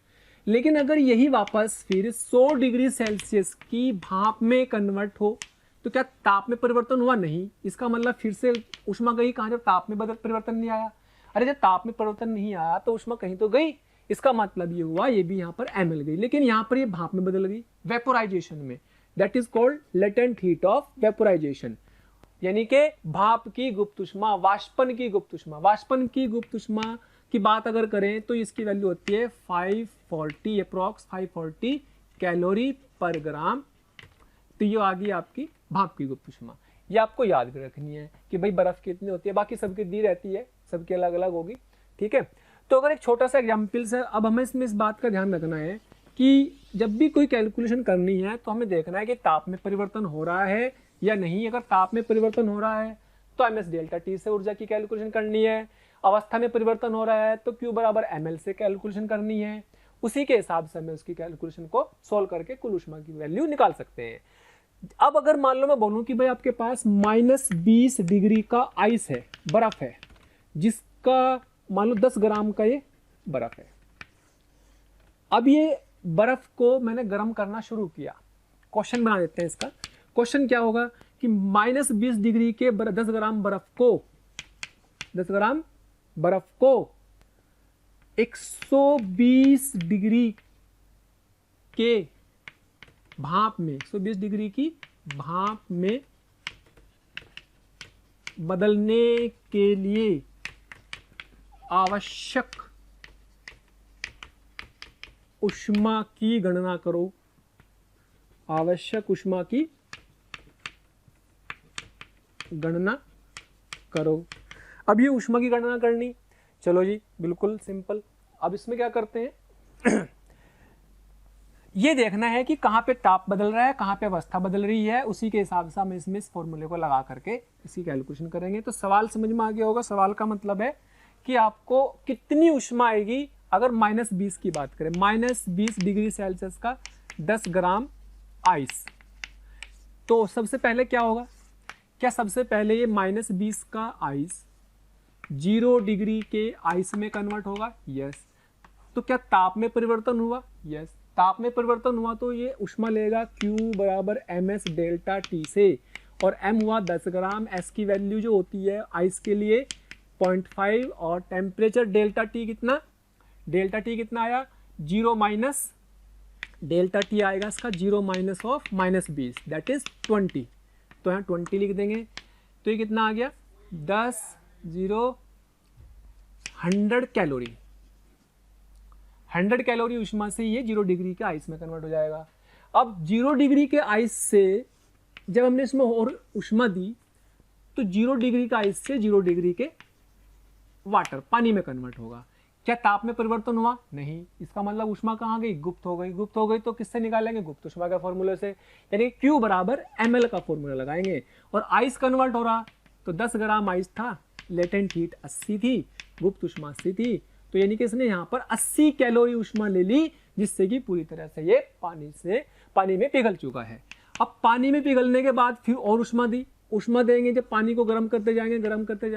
लेकिन अगर यही वापस फिर 100 डिग्री सेल्सियस की भाप में कन्वर्ट हो तो क्या ताप में परिवर्तन हुआ? नहीं। इसका मतलब फिर से उष्मा गई कहाँ, जब ताप में परिवर्तन नहीं आया। अरे जब ताप में परिवर्तन नहीं आया तो उष्मा कहीं तो गई, इसका मतलब ये हुआ ये भी यहाँ पर ml गई, लेकिन यहाँ पर ये भाप में बदल गई, वेपोराइजेशन में। That is called latent heat of vaporisation, यानी कि भाप की गुप्त उष्मा, वाष्पन की गुप्त उष्मा। वाष्पन की गुप्त उष्मा की बात अगर करें तो इसकी वैल्यू होती है 540 अप्रॉक्स 540 कैलोरी पर ग्राम। तो ये आ गई आपकी भाप की गुप्त उष्मा। ये आपको याद भी रखनी है कि भाई बर्फ कितनी होती है, बाकी सबकी दी रहती है, सबकी अलग अलग होगी, ठीक है। तो अगर एक छोटा सा एग्जाम्पल से, अब हमें इसमें इस बात का ध्यान रखना है कि जब भी कोई कैलकुलेशन करनी है तो हमें देखना है कि ताप में परिवर्तन हो रहा है या नहीं। अगर ताप में परिवर्तन हो रहा है तो ms डेल्टा टी से ऊर्जा की कैलकुलेशन करनी है। अवस्था में परिवर्तन हो रहा है तो Q बराबर ml से कैलकुलेशन करनी है। उसी के हिसाब से हमें उसकी कैलकुलेशन को सोल्व करके कुल उष्मा की वैल्यू निकाल सकते हैं। अब अगर मान लो मैं बोलूं कि भाई आपके पास -20 डिग्री का आइस है, बर्फ है, जिसका मान लो 10 ग्राम का ये बर्फ है। अब ये बर्फ को मैंने गर्म करना शुरू किया। क्वेश्चन बना देते हैं इसका। क्वेश्चन क्या होगा कि -20 डिग्री के 10 ग्राम बर्फ को 120 डिग्री के भाप में, 120 डिग्री की भाप में बदलने के लिए आवश्यक उष्मा की गणना करो। आवश्यक उष्मा की गणना करो। अब ये उष्मा की गणना करनी, चलो जी बिल्कुल सिंपल। अब इसमें क्या करते हैं ये देखना है कि कहाँ पे ताप बदल रहा है, कहाँ पे अवस्था बदल रही है, उसी के हिसाब से हम इसमें इस फॉर्मूले को लगा करके इसकी कैलकुलेशन करेंगे। तो सवाल समझ में आ गया होगा। सवाल का मतलब है कि आपको कितनी उष्मा आएगी अगर -20 की बात करें, -20 डिग्री सेल्सियस का 10 ग्राम आइस। तो सबसे पहले क्या होगा, क्या सबसे पहले ये -20 का आइस 0 डिग्री के आइस में कन्वर्ट होगा? यस। तो क्या ताप में परिवर्तन हुआ? यस। ताप में परिवर्तन हुआ तो ये उष्मा लेगा Q बराबर ms डेल्टा टी से, और m हुआ 10 ग्राम। s की वैल्यू जो होती है आइस के लिए 0.5, और टेम्परेचर डेल्टा टी कितना, डेल्टा टी कितना आया 0 माइनस डेल्टा टी आएगा इसका 0 माइनस ऑफ -20 दैट इज 20। तो यहाँ 20 लिख देंगे। तो ये कितना आ गया 10 0 100 कैलोरी। 100 कैलोरी ऊष्मा से ये 0 डिग्री के आइस में कन्वर्ट हो जाएगा। अब 0 डिग्री के आइस से जब हमने इसमें और ऊष्मा दी तो 0 डिग्री का आइस से 0 डिग्री के वाटर पानी में कन्वर्ट होगा। क्या ताप में परिवर्तन हुआ? नहीं। इसका मतलब ऊष्मा कहाँ गई? गुप्त हो गई। गुप्त हो गई तो किससे निकालेंगे? गुप्त ऊष्मा के फॉर्मूले से, यानी Q बराबर ml का फॉर्मूला लगाएंगे। और आइस कन्वर्ट हो रहा तो 10 ग्राम आइस था, लेटेंट हीट 80 थी, गुप्त ऊष्मा 80 थी, तो यानी कि इसने यहाँ पर 80 कैलोरी ऊष्मा ले ली, जिससे कि पूरी तरह से ये पानी में पिघल चुका है। अब पानी में पिघलने के बाद फिर और ऊष्मा दी, ऊष्मा देंगे, जब पानी को गर्म करते जाएंगे, गर्म करते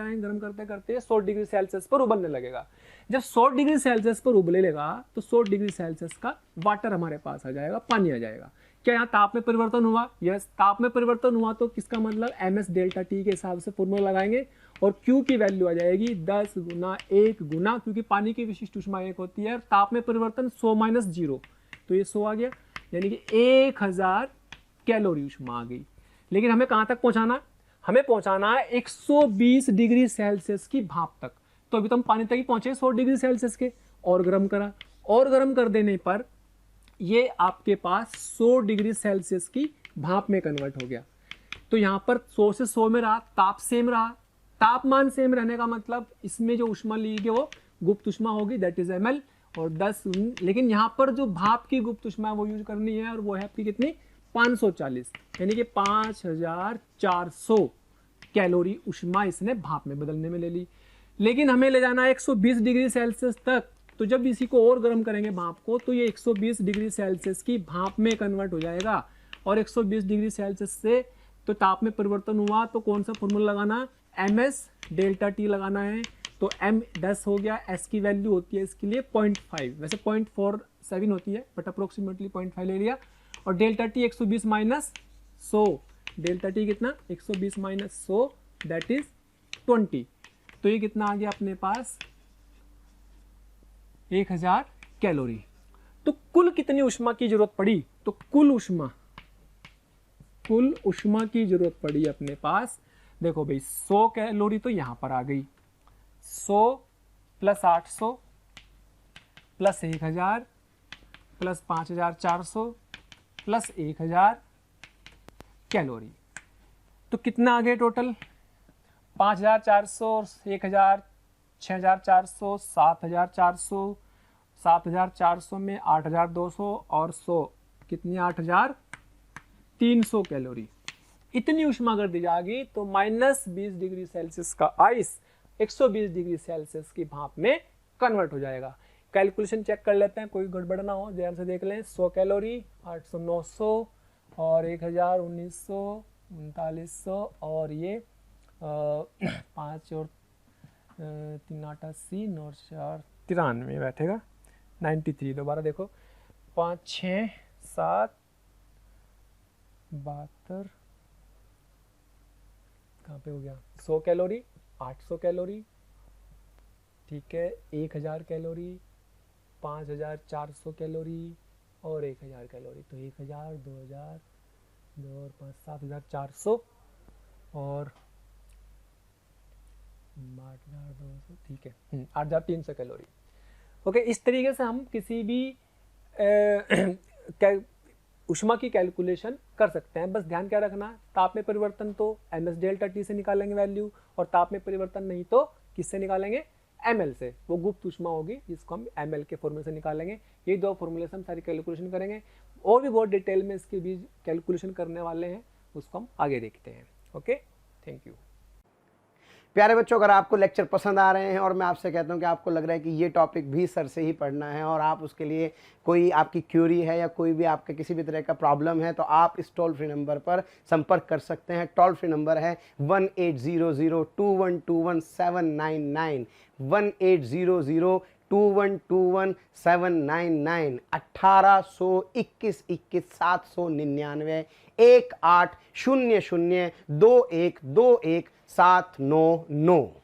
करते 100 डिग्री सेल्सियस पर उबलने लगेगा। जब 100 डिग्री सेल्सियस पर उबले लेगा तो 100 डिग्री सेल्सियस का वाटर हमारे पास आ जाएगा, पानी आ जाएगा। क्या यहाँ ताप में परिवर्तन हुआ? यस, ताप में परिवर्तन हुआ तो किसका मतलब ms डेल्टा टी के हिसाब से फॉर्मूला लगाएंगे और Q की वैल्यू आ जाएगी 10 गुना 1 गुना, क्योंकि पानी की विशिष्ट ऊष्मा 1 होती है, ताप में परिवर्तन 100 माइनस 0, तो ये 100 आ गया, यानी कि 1000 कैलोरी ऊष्मा आ गई। लेकिन हमें कहाँ तक पहुँचाना? हमें पहुँचाना है 120 डिग्री सेल्सियस की भाप तक। तो अभी तो हम पानी तक ही पहुँचे 100 डिग्री सेल्सियस के, और गर्म करा, और गर्म कर देने पर ये आपके पास 100 डिग्री सेल्सियस की भाप में कन्वर्ट हो गया। तो यहाँ पर 100 से 100 में रहा, ताप सेम रहा। तापमान सेम रहने का मतलब इसमें जो ऊष्मा ली गई वो गुप्त ऊष्मा होगी, दैट इज ml, और 10, लेकिन यहाँ पर जो भाप की गुप्त ऊष्मा है वो यूज करनी है, और वो है आपकी कितनी? 540, यानी कि 5400 कैलोरी ऊष्मा इसने भाप में बदलने में ले ली। लेकिन हमें ले जाना है 120 डिग्री सेल्सियस तक, तो जब इसी को और गर्म करेंगे भाप को, तो ये 120 डिग्री सेल्सियस की भाप में कन्वर्ट हो जाएगा। और 120 डिग्री सेल्सियस से तो ताप में परिवर्तन हुआ, तो कौन सा फॉर्मूला लगाना? ms डेल्टा टी लगाना है। तो m 10 हो गया, s की वैल्यू होती है इसके लिए 0.5, वैसे 0.47 होती है, बट अप्रोक्सीमेटली 0.5 ले लिया। और delta T 120 minus 100, delta T कितना? 120 माइनस 100, दैट इज 20। तो ये कितना आ गया अपने पास? 1000 कैलोरी। तो कुल कितनी ऊष्मा की जरूरत पड़ी? तो कुल ऊष्मा की जरूरत पड़ी अपने पास, देखो भाई 100 कैलोरी तो यहां पर आ गई, 100 plus 800 plus 1000 plus 5400 plus 1000 calorie. तो कितना आ गया टोटल? 5400 और 1000, 6400, 7400, 7400 में 8200 और 100, कितनी? 8300 कैलोरी। इतनी ऊष्मा अगर दी जाएगी तो -20 डिग्री सेल्सियस का आइस 120 डिग्री सेल्सियस की भाप में कन्वर्ट हो जाएगा। कैलकुलेशन चेक कर लेते हैं, कोई गड़बड़ ना हो, ध्यान से देख लें। 100 कैलोरी, 800 900 और 1000 1900 3900 और ये 5 और 3 8 80 9 4 93 बैठेगा 93। दोबारा देखो, 5 6 7 72, कहाँ पे हो गया? 100 कैलोरी, 800 कैलोरी, ठीक है, 1000 कैलोरी, 5400 कैलोरी और 1000 कैलोरी। तो 1000 2000 2 और 5 7400 और 8200, ठीक है, 8300 कैलोरी। ओके, इस तरीके से हम किसी भी ऊष्मा की कैलकुलेशन कर सकते हैं। बस ध्यान क्या रखना, ताप में परिवर्तन तो ms डेल्टा टी से निकालेंगे वैल्यू, और ताप में परिवर्तन नहीं तो किससे निकालेंगे? ml से, वो गुप्त ऊष्मा होगी जिसको हम ml के फॉर्मूले से निकालेंगे। ये दो फॉर्मूले से हम सारी कैलकुलेशन करेंगे, और भी बहुत डिटेल में इसके भी कैलकुलेशन करने वाले हैं, उसको हम आगे देखते हैं। Okay, thank you. प्यारे बच्चों, अगर आपको लेक्चर पसंद आ रहे हैं और मैं आपसे कहता हूं कि आपको लग रहा है कि ये टॉपिक भी सर से ही पढ़ना है और आप उसके लिए कोई आपकी क्यूरी है या कोई भी आपका किसी भी तरह का प्रॉब्लम है, तो आप इस टोल फ्री नंबर पर संपर्क कर सकते हैं। टोल फ्री नंबर है 18002121 799 18002121 1821 799 18002121 799।